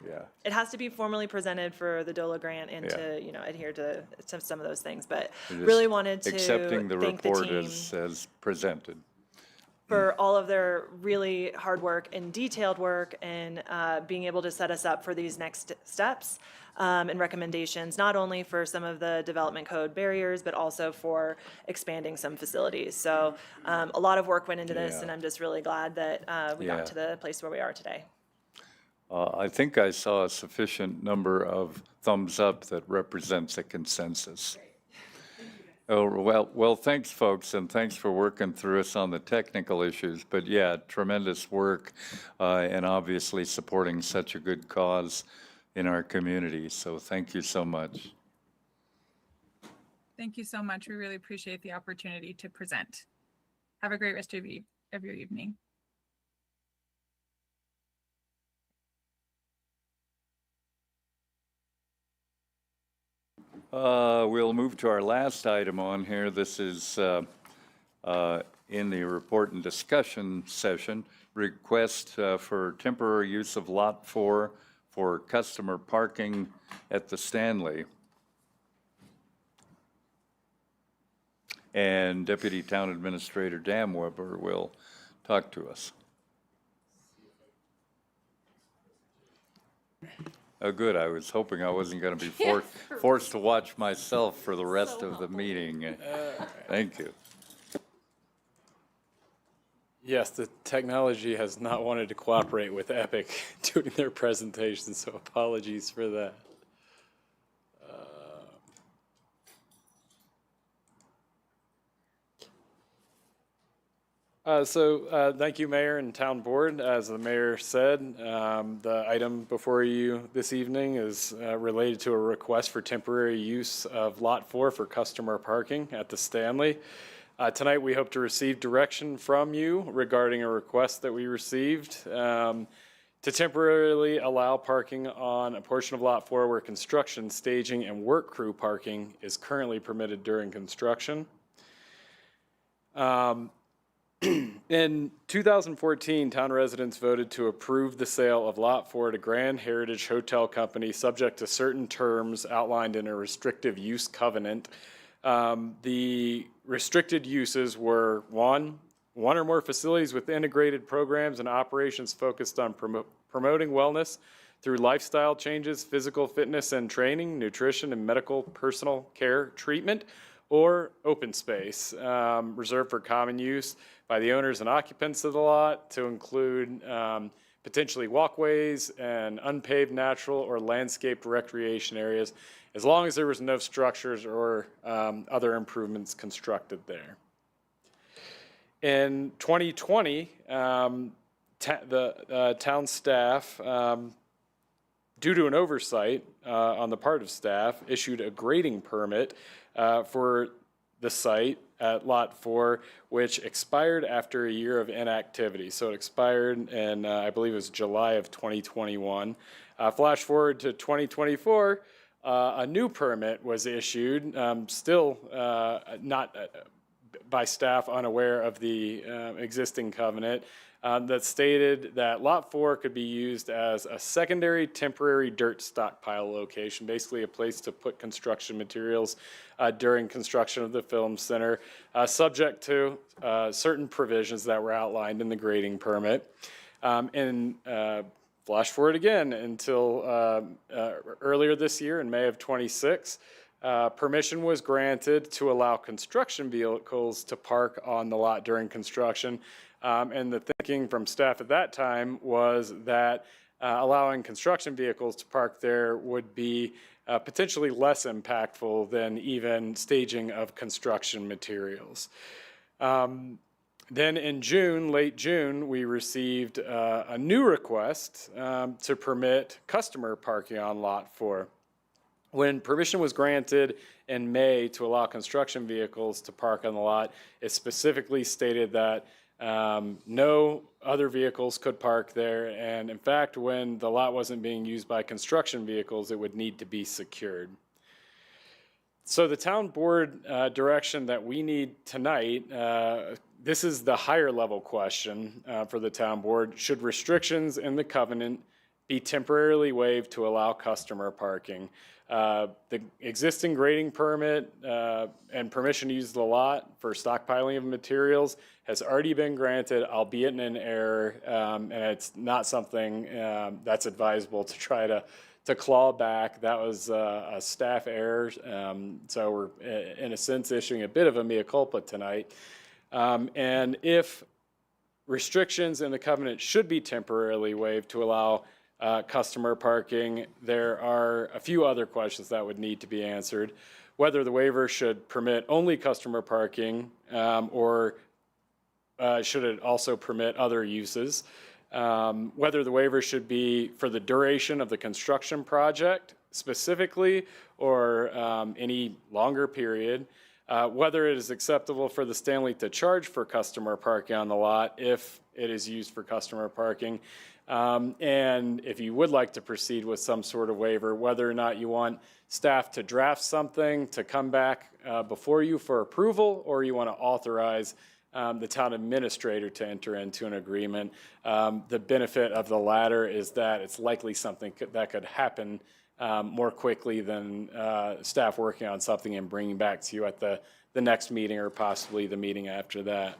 yeah. It has to be formally presented for the DOLA grant and Yeah. to, adhere to some of those things, but We're just really wanted to accepting the thank the report team as presented. for all of their really hard work and detailed work and being able to set us up for these next steps and recommendations, not only for some of the development code barriers, but also for expanding some facilities. So a lot of work went into this, Yeah. and I'm just really glad that we Yeah. got to the place where we are today. I think I saw a sufficient number of thumbs up that represents a consensus. Oh, well, thanks, folks, and thanks for working through us on the technical issues. But yeah, tremendous work, and obviously supporting such a good cause in our community. So thank you so much. Thank you so much. We really appreciate the opportunity to present. Have a great rest of your evening. We'll move to our last item on here. This is in the report and discussion session, request for temporary use of Lot 4 for customer parking at the Stanley. And Deputy Town Administrator Dan Weber will talk to us. Oh, good. I was hoping I wasn't going to be forced to watch myself for the rest of the meeting. Thank you. Yes, the technology has not wanted to cooperate with Epic doing their presentation, so apologies for that. Thank you, Mayor and Town Board. As the Mayor said, the item before you this evening is related to a request for temporary use of Lot 4 for customer parking at the Stanley. Tonight, we hope to receive direction from you regarding a request that we received to temporarily allow parking on a portion of Lot 4 where construction, staging, and work crew parking is currently permitted during construction. In 2014, town residents voted to approve the sale of Lot 4 to Grand Heritage Hotel Company, subject to certain terms outlined in a restrictive use covenant. The restricted uses were one or more facilities with integrated programs and operations focused on promoting wellness through lifestyle changes, physical fitness and training, nutrition and medical personal care treatment, or open space reserved for common use by the owners and occupants of the lot to include potentially walkways and unpaved natural or landscaped recreation areas, as long as there was no structures or other improvements constructed there. In 2020, the town staff, due to an oversight on the part of staff, issued a grading permit for the site at Lot 4, which expired after a year of inactivity. So it expired in, I believe it was July of 2021. Flash forward to 2024, a new permit was issued, still not by staff unaware of the existing covenant, that stated that Lot 4 could be used as a secondary temporary dirt stockpile location, basically a place to put construction materials during construction of the film center, subject to certain provisions that were outlined in the grading permit. And flash forward again until earlier this year in May of 26, permission was granted to allow construction vehicles to park on the lot during construction. And the thinking from staff at that time was that allowing construction vehicles to park there would be potentially less impactful than even staging of construction materials. Then in June, late June, we received a new request to permit customer parking on Lot 4. When permission was granted in May to allow construction vehicles to park on the lot, it specifically stated that no other vehicles could park there. And in fact, when the lot wasn't being used by construction vehicles, it would need to be secured. So the town board direction that we need tonight, this is the higher level question for the town board. Should restrictions in the covenant be temporarily waived to allow customer parking? The existing grading permit and permission to use the lot for stockpiling of materials has already been granted, albeit in error, and it's not something that's advisable to try to claw back. That was a staff error, so we're in a sense issuing a bit of a mea culpa tonight. And if restrictions in the covenant should be temporarily waived to allow customer parking, there are a few other questions that would need to be answered. Whether the waiver should permit only customer parking or should it also permit other uses. Whether the waiver should be for the duration of the construction project specifically or any longer period. Whether it is acceptable for the Stanley to charge for customer parking on the lot if it is used for customer parking. And if you would like to proceed with some sort of waiver, whether or not you want staff to draft something to come back before you for approval, or you want to authorize the town administrator to enter into an agreement. The benefit of the latter is that it's likely something that could happen more quickly than staff working on something and bringing back to you at the next meeting or possibly the meeting after that.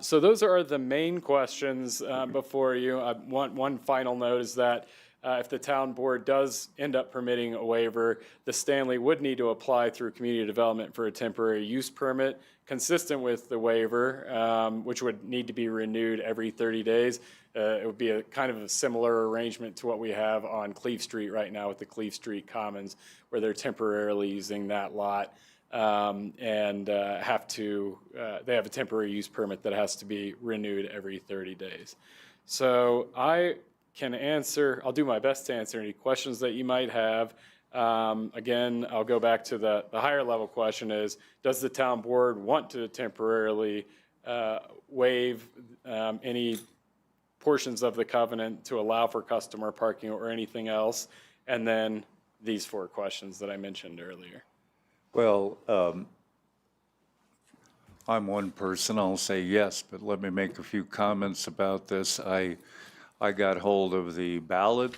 So those are the main questions before you. One final note is that if the town board does end up permitting a waiver, the Stanley would need to apply through community development for a temporary use permit consistent with the waiver, which would need to be renewed every 30 days. It would be a kind of a similar arrangement to what we have on Cleve Street right now with the Cleve Street Commons, where they're temporarily using that lot. And they have a temporary use permit that has to be renewed every 30 days. So I'll do my best to answer any questions that you might have. Again, I'll go back to the higher level question is, does the town board want to temporarily waive any portions of the covenant to allow for customer parking or anything else? And then these 4 questions that I mentioned earlier. Well, I'm one person, I'll say yes, but let me make a few comments about this. I got hold of the ballot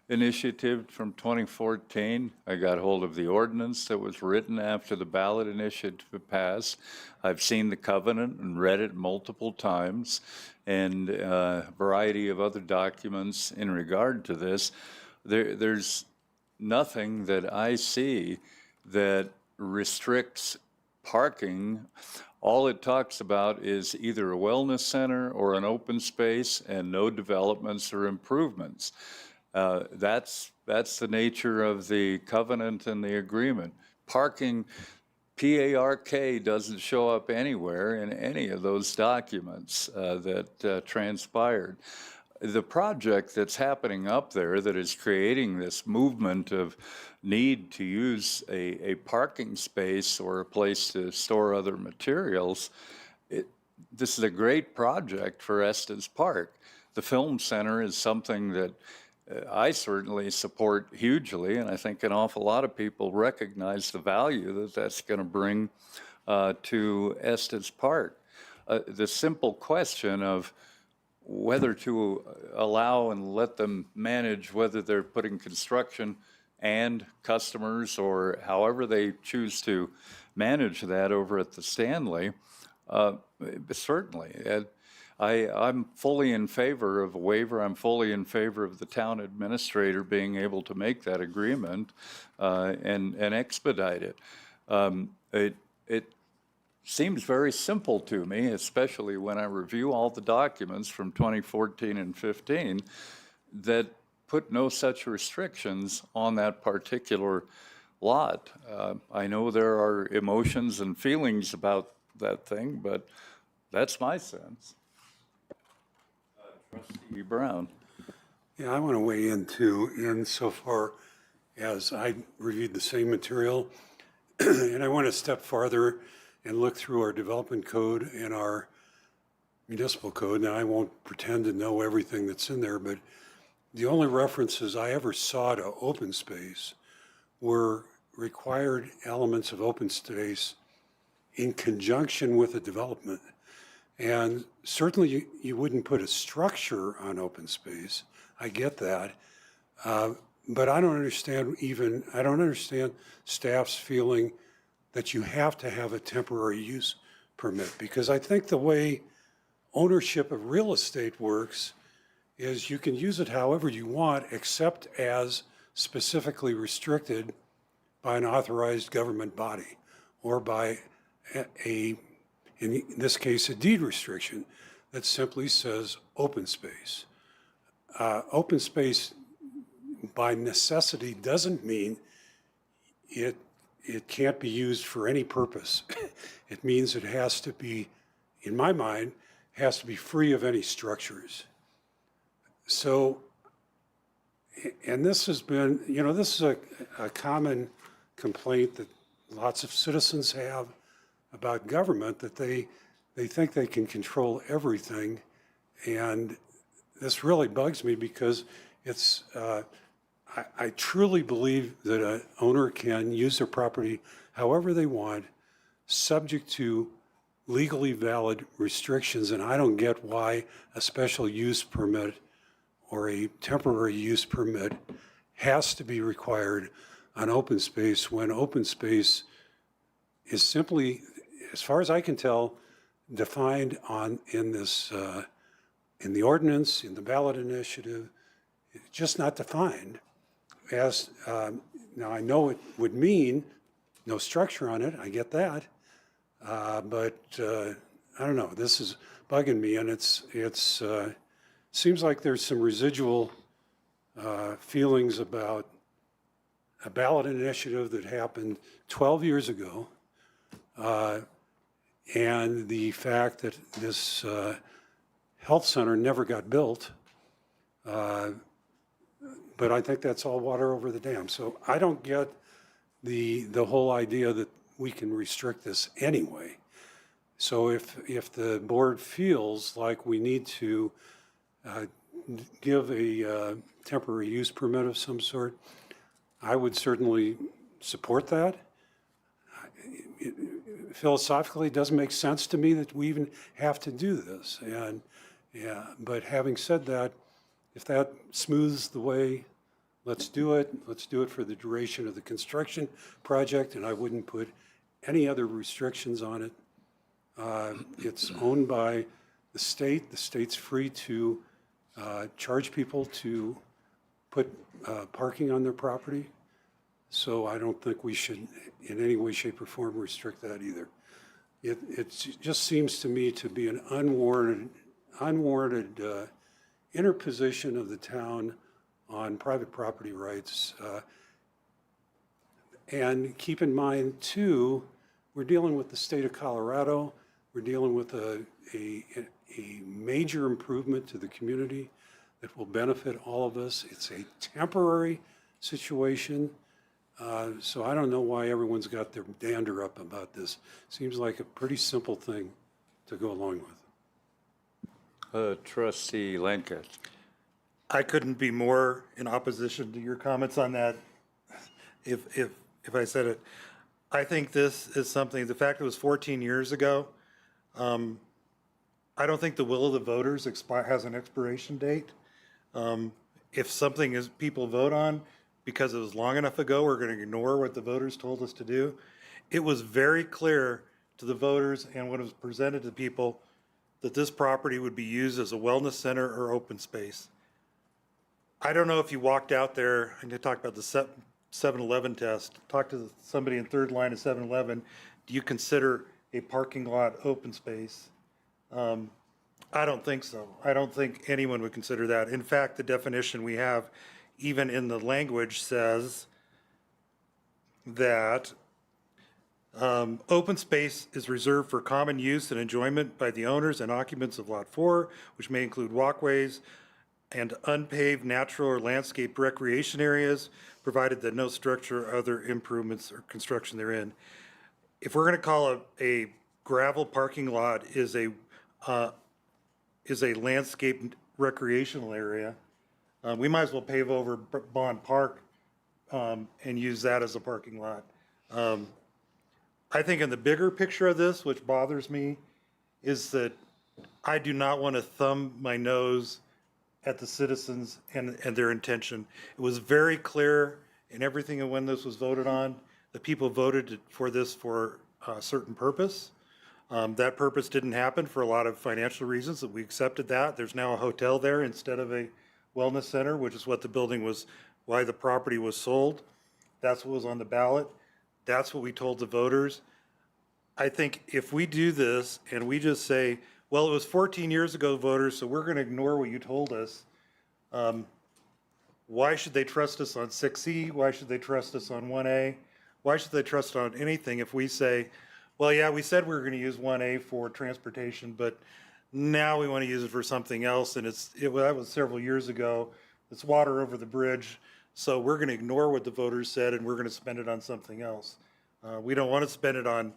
initiative from 2014. I got hold of the ordinance that was written after the ballot initiative passed. I've seen the covenant and read it multiple times, and a variety of other documents in regard to this. There's nothing that I see that restricts parking. All it talks about is either a wellness center or an open space and no developments or improvements. That's the nature of the covenant and the agreement. Parking, P-A-R-K, doesn't show up anywhere in any of those documents that transpired. The project that's happening up there that is creating this movement of need to use a parking space or a place to store other materials, this is a great project for Estes Park. The film center is something that I certainly support hugely, and I think an awful lot of people recognize the value that that's going to bring to Estes Park. The simple question of whether to allow and let them manage whether they're putting construction and customers or however they choose to manage that over at the Stanley, certainly. I'm fully in favor of a waiver. I'm fully in favor of the town administrator being able to make that agreement and expedite it. seems very simple to me, especially when I review all the documents from 2014 and 15 that put no such restrictions on that particular lot. I know there are emotions and feelings about that thing, but that's my sense. Trustee Brown. Yeah, I want to weigh in too, insofar as I reviewed the same material, and I want to step farther and look through our development code and our municipal code. Now, I won't pretend to know everything that's in there, but the only references I ever saw to open space were required elements of open space in conjunction with a development. And certainly you wouldn't put a structure on open space. I get that. But I don't understand staff's feeling that you have to have a temporary use permit, because I think the way ownership of real estate works is you can use it however you want, except as specifically restricted by an authorized government body or by in this case, a deed restriction that simply says open space. Open space by necessity doesn't mean it can't be used for any purpose. It means it has to be, in my mind, has to be free of any structures. So, and this has been, this is a common complaint that lots of citizens have about government, that they think they can control everything. And this really bugs me, because it's, I truly believe that an owner can use their property however they want, subject to legally valid restrictions. And I don't get why a special use permit or a temporary use permit has to be required on open space, when open space is simply, as far as I can tell, defined in the ordinance, in the ballot initiative. It's just not defined as, now I know it would mean no structure on it, I get that, but I don't know, this is bugging me, and it's seems like there's some residual feelings about a ballot initiative that happened 12 years ago, and the fact that this health center never got built. But I think that's all water over the dam. So I don't get the whole idea that we can restrict this anyway. So if the board feels like we need to give a temporary use permit of some sort, I would certainly support that. Philosophically, it doesn't make sense to me that we even have to do this. And yeah, but having said that, if that smooths the way, let's do it. Let's do it for the duration of the construction project, and I wouldn't put any other restrictions on it. It's owned by the state. The state's free to charge people to put parking on their property. So I don't think we should in any way, shape, or form restrict that either. It just seems to me to be an unwarranted interposition of the town on private property rights. And keep in mind too, we're dealing with the state of Colorado. We're dealing with a major improvement to the community that will benefit all of us. It's a temporary situation. So I don't know why everyone's got their dander up about this. Seems like a pretty simple thing to go along with. Trustee Lanka. I couldn't be more in opposition to your comments on that, if I said it. I think this is something, the fact it was 14 years ago, I don't think the will of the voters has an expiration date. If something is people vote on because it was long enough ago, we're going to ignore what the voters told us to do. It was very clear to the voters and what was presented to people that this property would be used as a wellness center or open space. I don't know if you walked out there and you talked about the 7-Eleven test, talk to somebody in third line of 7-Eleven, do you consider a parking lot open space. I don't think so. I don't think anyone would consider that. In fact, the definition we have, even in the language, says that open space is reserved for common use and enjoyment by the owners and occupants of Lot 4, which may include walkways and unpaved natural or landscape recreation areas, provided that no structure or other improvements or construction therein. If we're going to call a gravel parking lot is a landscape recreational area, we might as well pave over Bond Park and use that as a parking lot. I think in the bigger picture of this, which bothers me, is that I do not want to thumb my nose at the citizens and their intention. It was very clear in everything when this was voted on, the people voted for this for a certain purpose. That purpose didn't happen for a lot of financial reasons, that we accepted that. There's now a hotel there instead of a wellness center, which is what the building was, why the property was sold. That's what was on the ballot. That's what we told the voters. I think if we do this and we just say, well, it was 14 years ago, voters, so we're going to ignore what you told us. Why should they trust us on 6E? Why should they trust us on 1A? Why should they trust on anything if we say, well, yeah, we said we were going to use 1A for transportation, but now we want to use it for something else, and that was several years ago. It's water over the bridge, so we're going to ignore what the voters said, and we're going to spend it on something else. We don't want to spend it on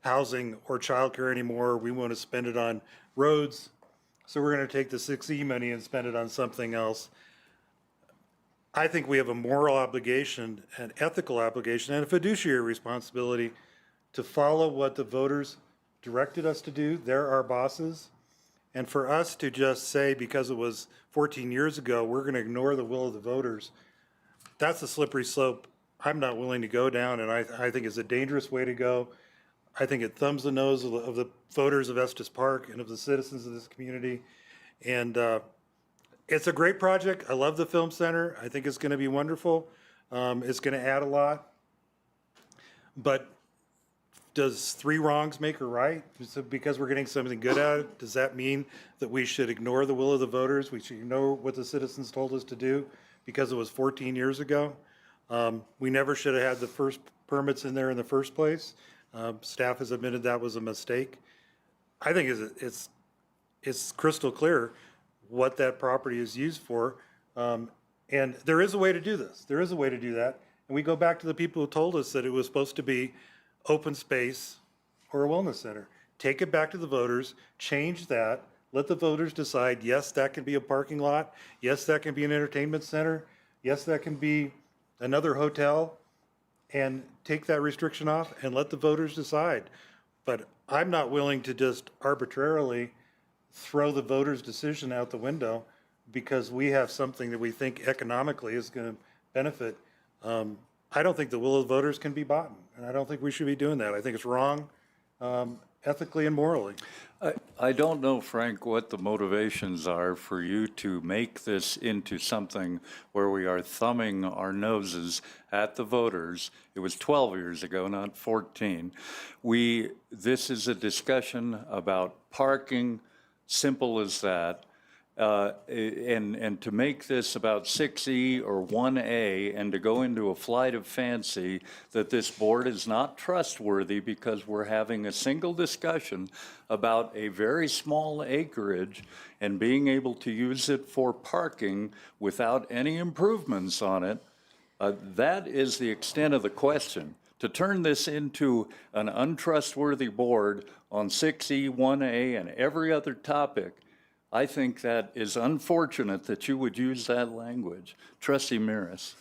housing or childcare anymore. We want to spend it on roads, so we're going to take the 6E money and spend it on something else. I think we have a moral obligation, an ethical obligation, and a fiduciary responsibility to follow what the voters directed us to do. They're our bosses. And for us to just say, because it was 14 years ago, we're going to ignore the will of the voters, that's a slippery slope I'm not willing to go down, and I think it's a dangerous way to go. I think it thumbs the nose of the voters of Estes Park and of the citizens of this community. And it's a great project. I love the film center. I think it's going to be wonderful. It's going to add a lot. But does 3 wrongs make a right? So because we're getting something good out of it, does that mean that we should ignore the will of the voters? We should ignore what the citizens told us to do because it was 14 years ago? We never should have had the first permits in there in the first place. Staff has admitted that was a mistake. I think it's crystal clear what that property is used for. And there is a way to do this. There is a way to do that. And we go back to the people who told us that it was supposed to be open space or a wellness center. Take it back to the voters, change that, let the voters decide, yes, that can be a parking lot. Yes, that can be an entertainment center. Yes, that can be another hotel, and take that restriction off and let the voters decide. But I'm not willing to just arbitrarily throw the voters' decision out the window because we have something that we think economically is going to benefit. I don't think the will of the voters can be bought, and I don't think we should be doing that. I think it's wrong ethically and morally. I don't know, Frank, what the motivations are for you to make this into something where we are thumbing our noses at the voters. It was 12 years ago, not 14. This is a discussion about parking, simple as that. And to make this about 6E or 1A and to go into a flight of fancy that this board is not trustworthy because we're having a single discussion about a very small acreage and being able to use it for parking without any improvements on it, that is the extent of the question. To turn this into an untrustworthy board on 6E, 1A, and every other topic, I think that is unfortunate that you would use that language. Trustee Miras.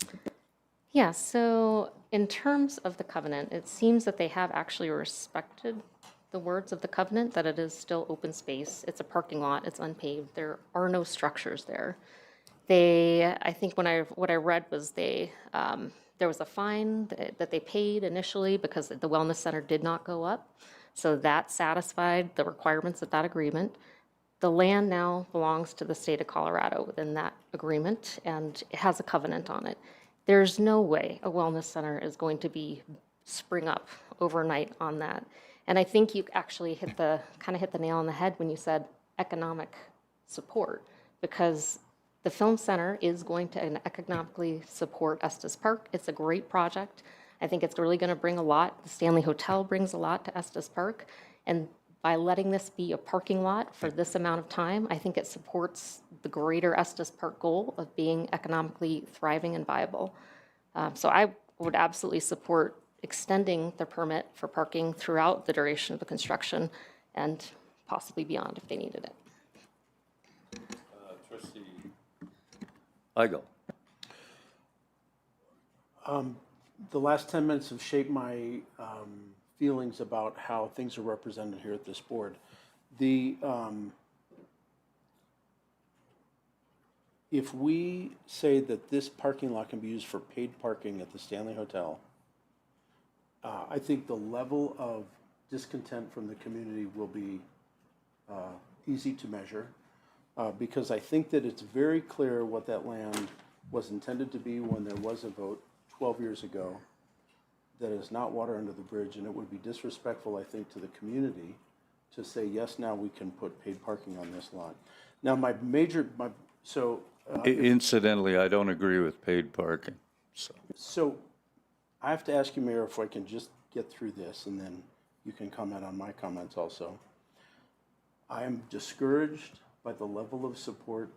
Yeah, so in terms of the covenant, it seems that they have actually respected the words of the covenant, that it is still open space. It's a parking lot, it's unpaved, there are no structures there. I think what I read was there was a fine that they paid initially because the wellness center did not go up. So that satisfied the requirements of that agreement. The land now belongs to the state of Colorado within that agreement, and it has a covenant on it. There's no way a wellness center is going to spring up overnight on that. And I think you actually kind of hit the nail on the head when you said economic support, because the Film Center is going to economically support Estes Park. It's a great project. I think it's really going to bring a lot. The Stanley Hotel brings a lot to Estes Park. And by letting this be a parking lot for this amount of time, I think it supports the greater Estes Park goal of being economically thriving and viable. So I would absolutely support extending the permit for parking throughout the duration of the construction and possibly beyond if they needed it. Trustee Eigel. The last 10 minutes have shaped my feelings about how things are represented here at this board. If we say that this parking lot can be used for paid parking at the Stanley Hotel, I think the level of discontent from the community will be easy to measure, because I think that it's very clear what that land was intended to be when there was a vote 12 years ago. That is not water under the bridge, and it would be disrespectful, I think, to the community to say, yes, now we can put paid parking on this lot. Now, Incidentally, I don't agree with paid parking, So I have to ask you, Mayor, if I can just get through this, and then you can comment on my comments also. I am discouraged by the level of support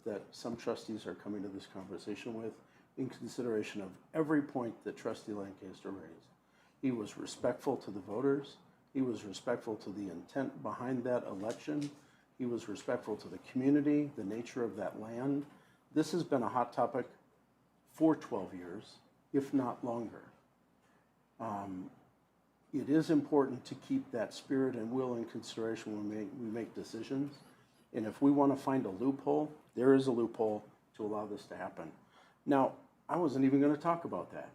that some trustees are coming to this conversation with, in consideration of every point that Trustee Lancaster raised. He was respectful to the voters. He was respectful to the intent behind that election. He was respectful to the community, the nature of that land. This has been a hot topic for 12 years, if not longer. It is important to keep that spirit and will in consideration when we make decisions. And if we want to find a loophole, there is a loophole to allow this to happen. Now, I wasn't even going to talk about that.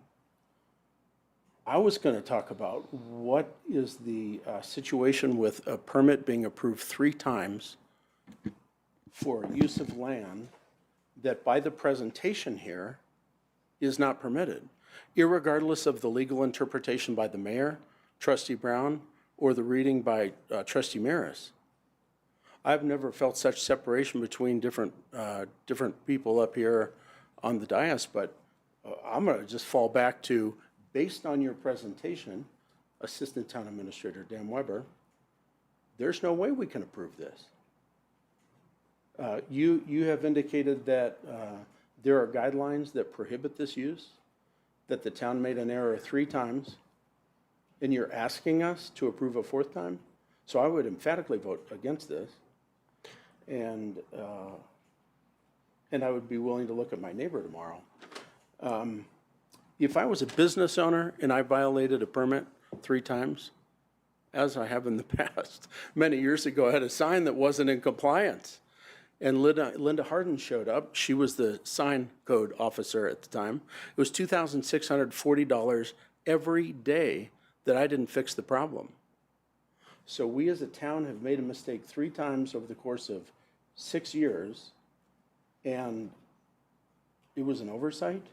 I was going to talk about what is the situation with a permit being approved 3 times for use of land that by the presentation here is not permitted, irregardless of the legal interpretation by the mayor, Trustee Brown, or the reading by Trustee Maris. I've never felt such separation between different people up here on the dais, but I'm going to just fall back to, based on your presentation, Assistant Town Administrator Dan Weber, there's no way we can approve this. You have indicated that there are guidelines that prohibit this use, that the town made an error 3 times, and you're asking us to approve a 4th time? So I would emphatically vote against this. And I would be willing to look at my neighbor tomorrow. If I was a business owner and I violated a permit 3 times, as I have in the past, many years ago, I had a sign that wasn't in compliance. And Linda Harden showed up. She was the sign code officer at the time. It was $2,640 every day that I didn't fix the problem. So we as a town have made a mistake 3 times over the course of 6 years, and it was an oversight.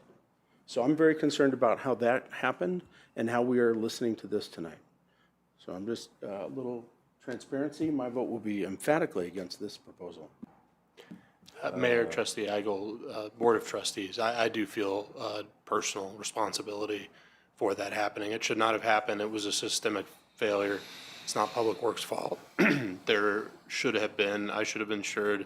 So I'm very concerned about how that happened and how we are listening to this tonight. So I'm just a little transparency. My vote will be emphatically against this proposal. Mayor, Trustee Eigel, Board of Trustees, I do feel personal responsibility for that happening. It should not have happened. It was a systemic failure. It's not Public Works' fault. There should have been, I should have ensured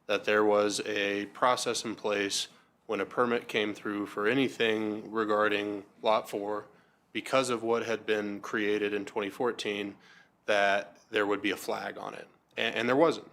that there was a process in place when a permit came through for anything regarding Lot 4, because of what had been created in 2014, that there would be a flag on it. And there wasn't.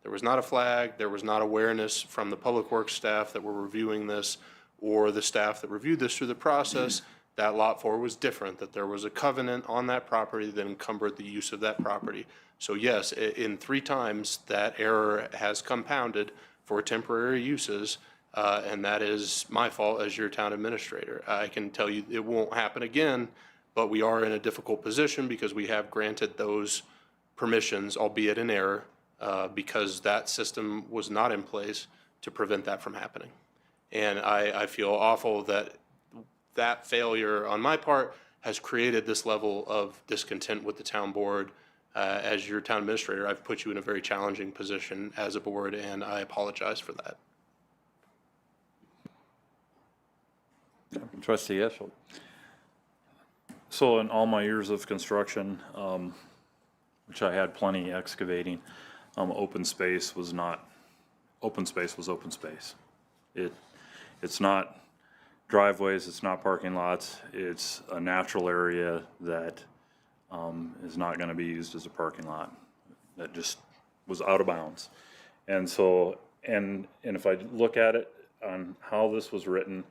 There was not a flag. There was not awareness from the Public Works staff that were reviewing this, or the staff that reviewed this through the process, that Lot 4 was different, that there was a covenant on that property that encumbered the use of that property. So yes, in 3 times, that error has compounded for temporary uses, and that is my fault as your town administrator. I can tell you it won't happen again, but we are in a difficult position because we have granted those permissions, albeit in error, because that system was not in place to prevent that from happening. And I feel awful that that failure on my part has created this level of discontent with the town board. As your town administrator, I've put you in a very challenging position as a board, and I apologize for that. Trustee Eschel. So in all my years of construction, which I had plenty excavating, open space was open space. It's not driveways, it's not parking lots, it's a natural area that is not going to be used as a parking lot. That just was out of bounds. And so, and if I look at it on how this was written,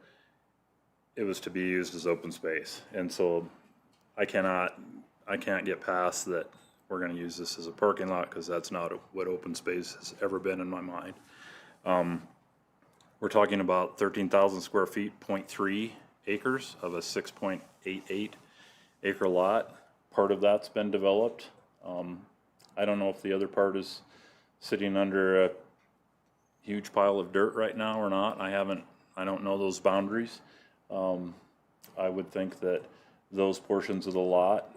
it was to be used as open space. And so I can't get past that we're going to use this as a parking lot, because that's not what open space has ever been in my mind. We're talking about 13,000 square feet, 0.3 acres of a 6.88 acre lot. Part of that's been developed. I don't know if the other part is sitting under a huge pile of dirt right now or not. I don't know those boundaries. I would think that those portions of the lot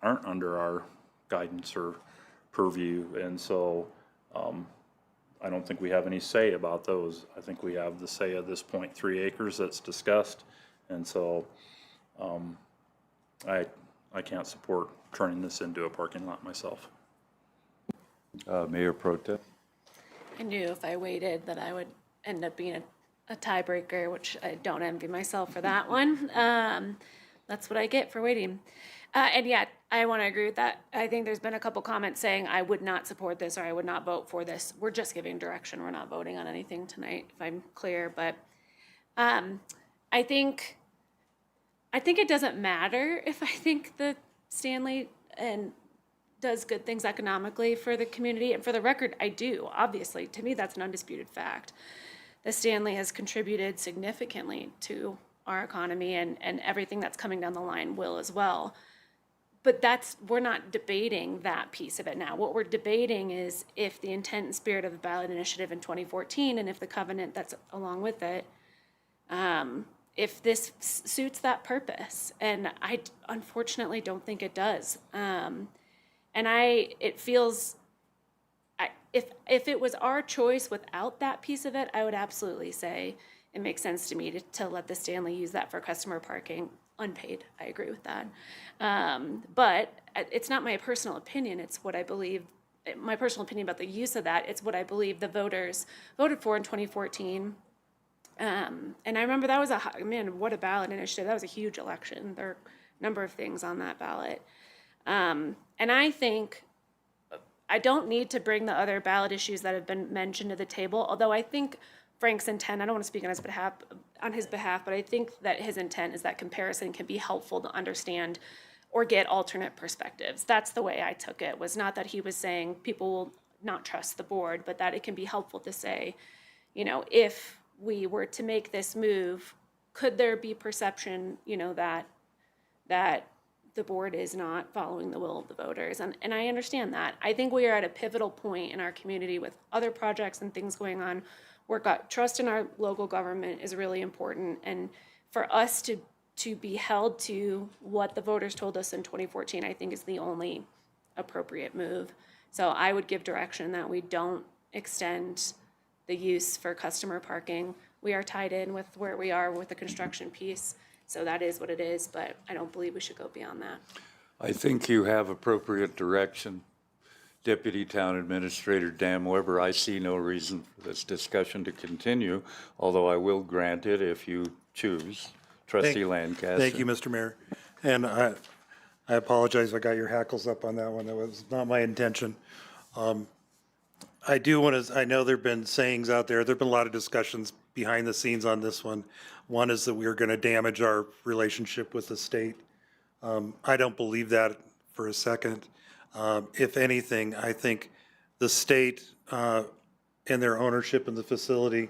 aren't under our guidance or purview, and so I don't think we have any say about those. I think we have the say of this 0.3 acres that's discussed, and so I can't support turning this into a parking lot myself. Mayor Pro Tem. I knew if I waited that I would end up being a tiebreaker, which I don't envy myself for that one. That's what I get for waiting. And yeah, I want to agree with that. I think there's been a couple comments saying I would not support this or I would not vote for this. We're just giving direction. We're not voting on anything tonight, if I'm clear. But I think it doesn't matter if I think that Stanley does good things economically for the community. And for the record, I do. Obviously, to me, that's an undisputed fact. The Stanley has contributed significantly to our economy, and everything that's coming down the line will as well. But we're not debating that piece of it now. What we're debating is if the intent and spirit of the ballot initiative in 2014, and if the covenant that's along with it, if this suits that purpose. And I unfortunately don't think it does. It feels, if it was our choice without that piece of it, I would absolutely say it makes sense to me to let the Stanley use that for customer parking unpaid. I agree with that. But it's not my personal opinion. It's what I believe, my personal opinion about the use of that. It's what I believe the voters voted for in 2014. And I remember that was what a ballot initiative. That was a huge election. There are a number of things on that ballot. And I think I don't need to bring the other ballot issues that have been mentioned to the table, although I think Frank's intent, I don't want to speak on his behalf, but I think that his intent is that comparison can be helpful to understand or get alternate perspectives. That's the way I took it, was not that he was saying people will not trust the board, but that it can be helpful to say, if we were to make this move, could there be perception, that the board is not following the will of the voters? And I understand that. I think we are at a pivotal point in our community with other projects and things going on where trust in our local government is really important. And for us to be held to what the voters told us in 2014, I think is the only appropriate move. So I would give direction that we don't extend the use for customer parking. We are tied in with where we are with the construction piece. So that is what it is, but I don't believe we should go beyond that. I think you have appropriate direction. Deputy Town Administrator Dan Weber, I see no reason for this discussion to continue, although I will grant it if you choose. Trustee Lancaster. Thank you, Mr. Mayor. And I apologize if I got your hackles up on that one. That was not my intention. I do want to, I know there've been sayings out there. There've been a lot of discussions behind the scenes on this one. One is that we are going to damage our relationship with the state. I don't believe that for a second. If anything, I think the state and their ownership in the facility,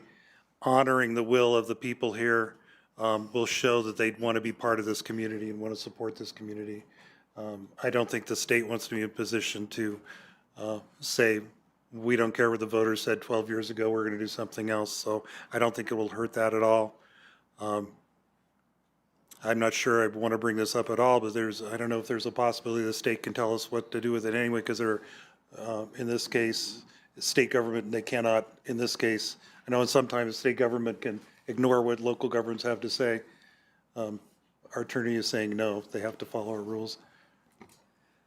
honoring the will of the people here, will show that they'd want to be part of this community and want to support this community. I don't think the state wants to be in a position to say, we don't care what the voters said 12 years ago, we're going to do something else. So I don't think it will hurt that at all. I'm not sure I want to bring this up at all, but I don't know if there's a possibility the state can tell us what to do with it anyway, because they're, in this case, state government, they cannot, in this case, I know sometimes state government can ignore what local governments have to say. Our attorney is saying no, they have to follow our rules.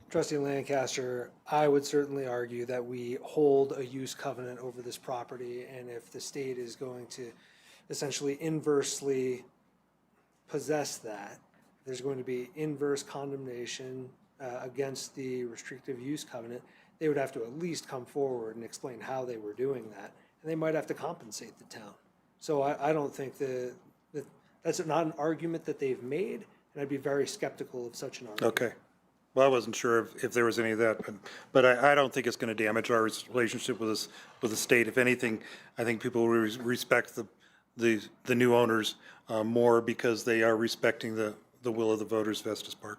Trustee Lancaster, I would certainly argue that we hold a use covenant over this property, and if the state is going to essentially inversely possess that, there's going to be inverse condemnation against the restrictive use covenant. They would have to at least come forward and explain how they were doing that, and they might have to compensate the town. So I don't think that's not an argument that they've made, and I'd be very skeptical of such an argument. Okay. Well, I wasn't sure if there was any of that, but I don't think it's going to damage our relationship with the state. If anything, I think people will respect the new owners more because they are respecting the will of the voters of Estes Park.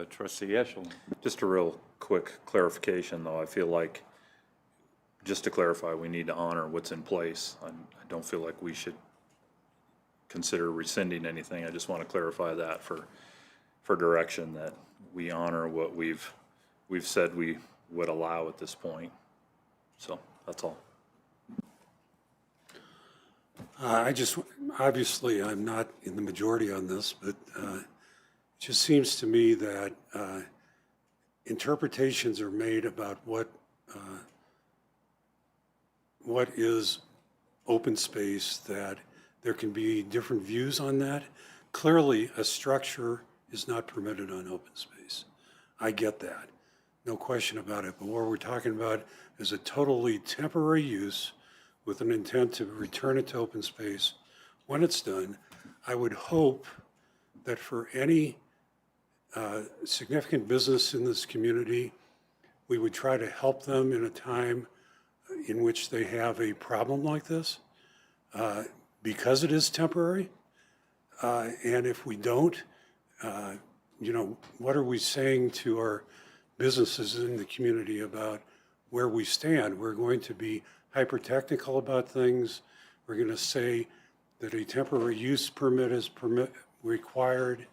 Trustee Eshel. Just a real quick clarification, though. I feel like, just to clarify, we need to honor what's in place. I don't feel like we should consider rescinding anything. I just want to clarify that for direction, that we honor what we've said we would allow at this point. So that's all. Obviously, I'm not in the majority on this, but it just seems to me that interpretations are made about what is open space, that there can be different views on that. Clearly, a structure is not permitted on open space. I get that, no question about it. But what we're talking about is a totally temporary use with an intent to return it to open space. When it's done, I would hope that for any significant business in this community, we would try to help them in a time in which they have a problem like this, because it is temporary. And if we don't, what are we saying to our businesses in the community about where we stand? We're going to be hyper-technical about things. We're going to say that a temporary use permit is required.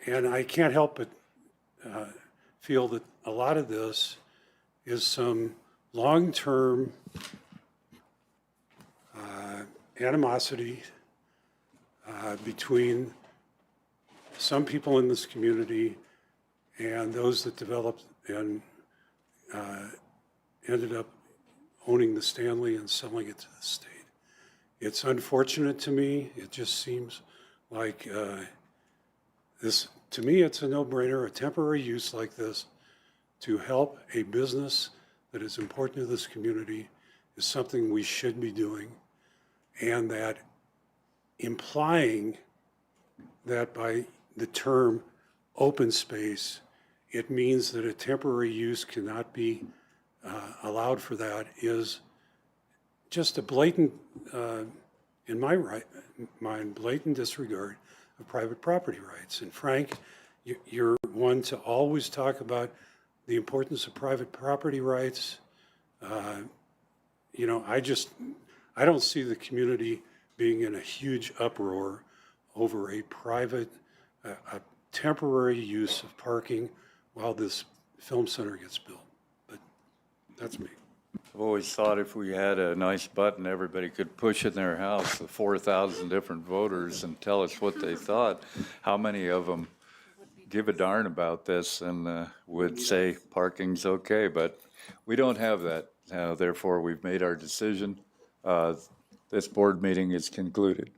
And I can't help but feel that a lot of this is some long-term animosity between some people in this community and those that developed and ended up owning the Stanley and selling it to the state. It's unfortunate to me. It just seems like to me, it's a no-brainer. A temporary use like this to help a business that is important to this community is something we should be doing, and that implying that by the term open space, it means that a temporary use cannot be allowed for that is just a blatant, in my mind, blatant disregard of private property rights. And Frank, you're one to always talk about the importance of private property rights. I don't see the community being in a huge uproar over a private, a temporary use of parking while this film center gets built. But that's me. I've always thought if we had a nice button, everybody could push in their house, the 4,000 different voters, and tell us what they thought. How many of them give a darn about this and would say parking's okay? But we don't have that. Therefore, we've made our decision. This board meeting is concluded.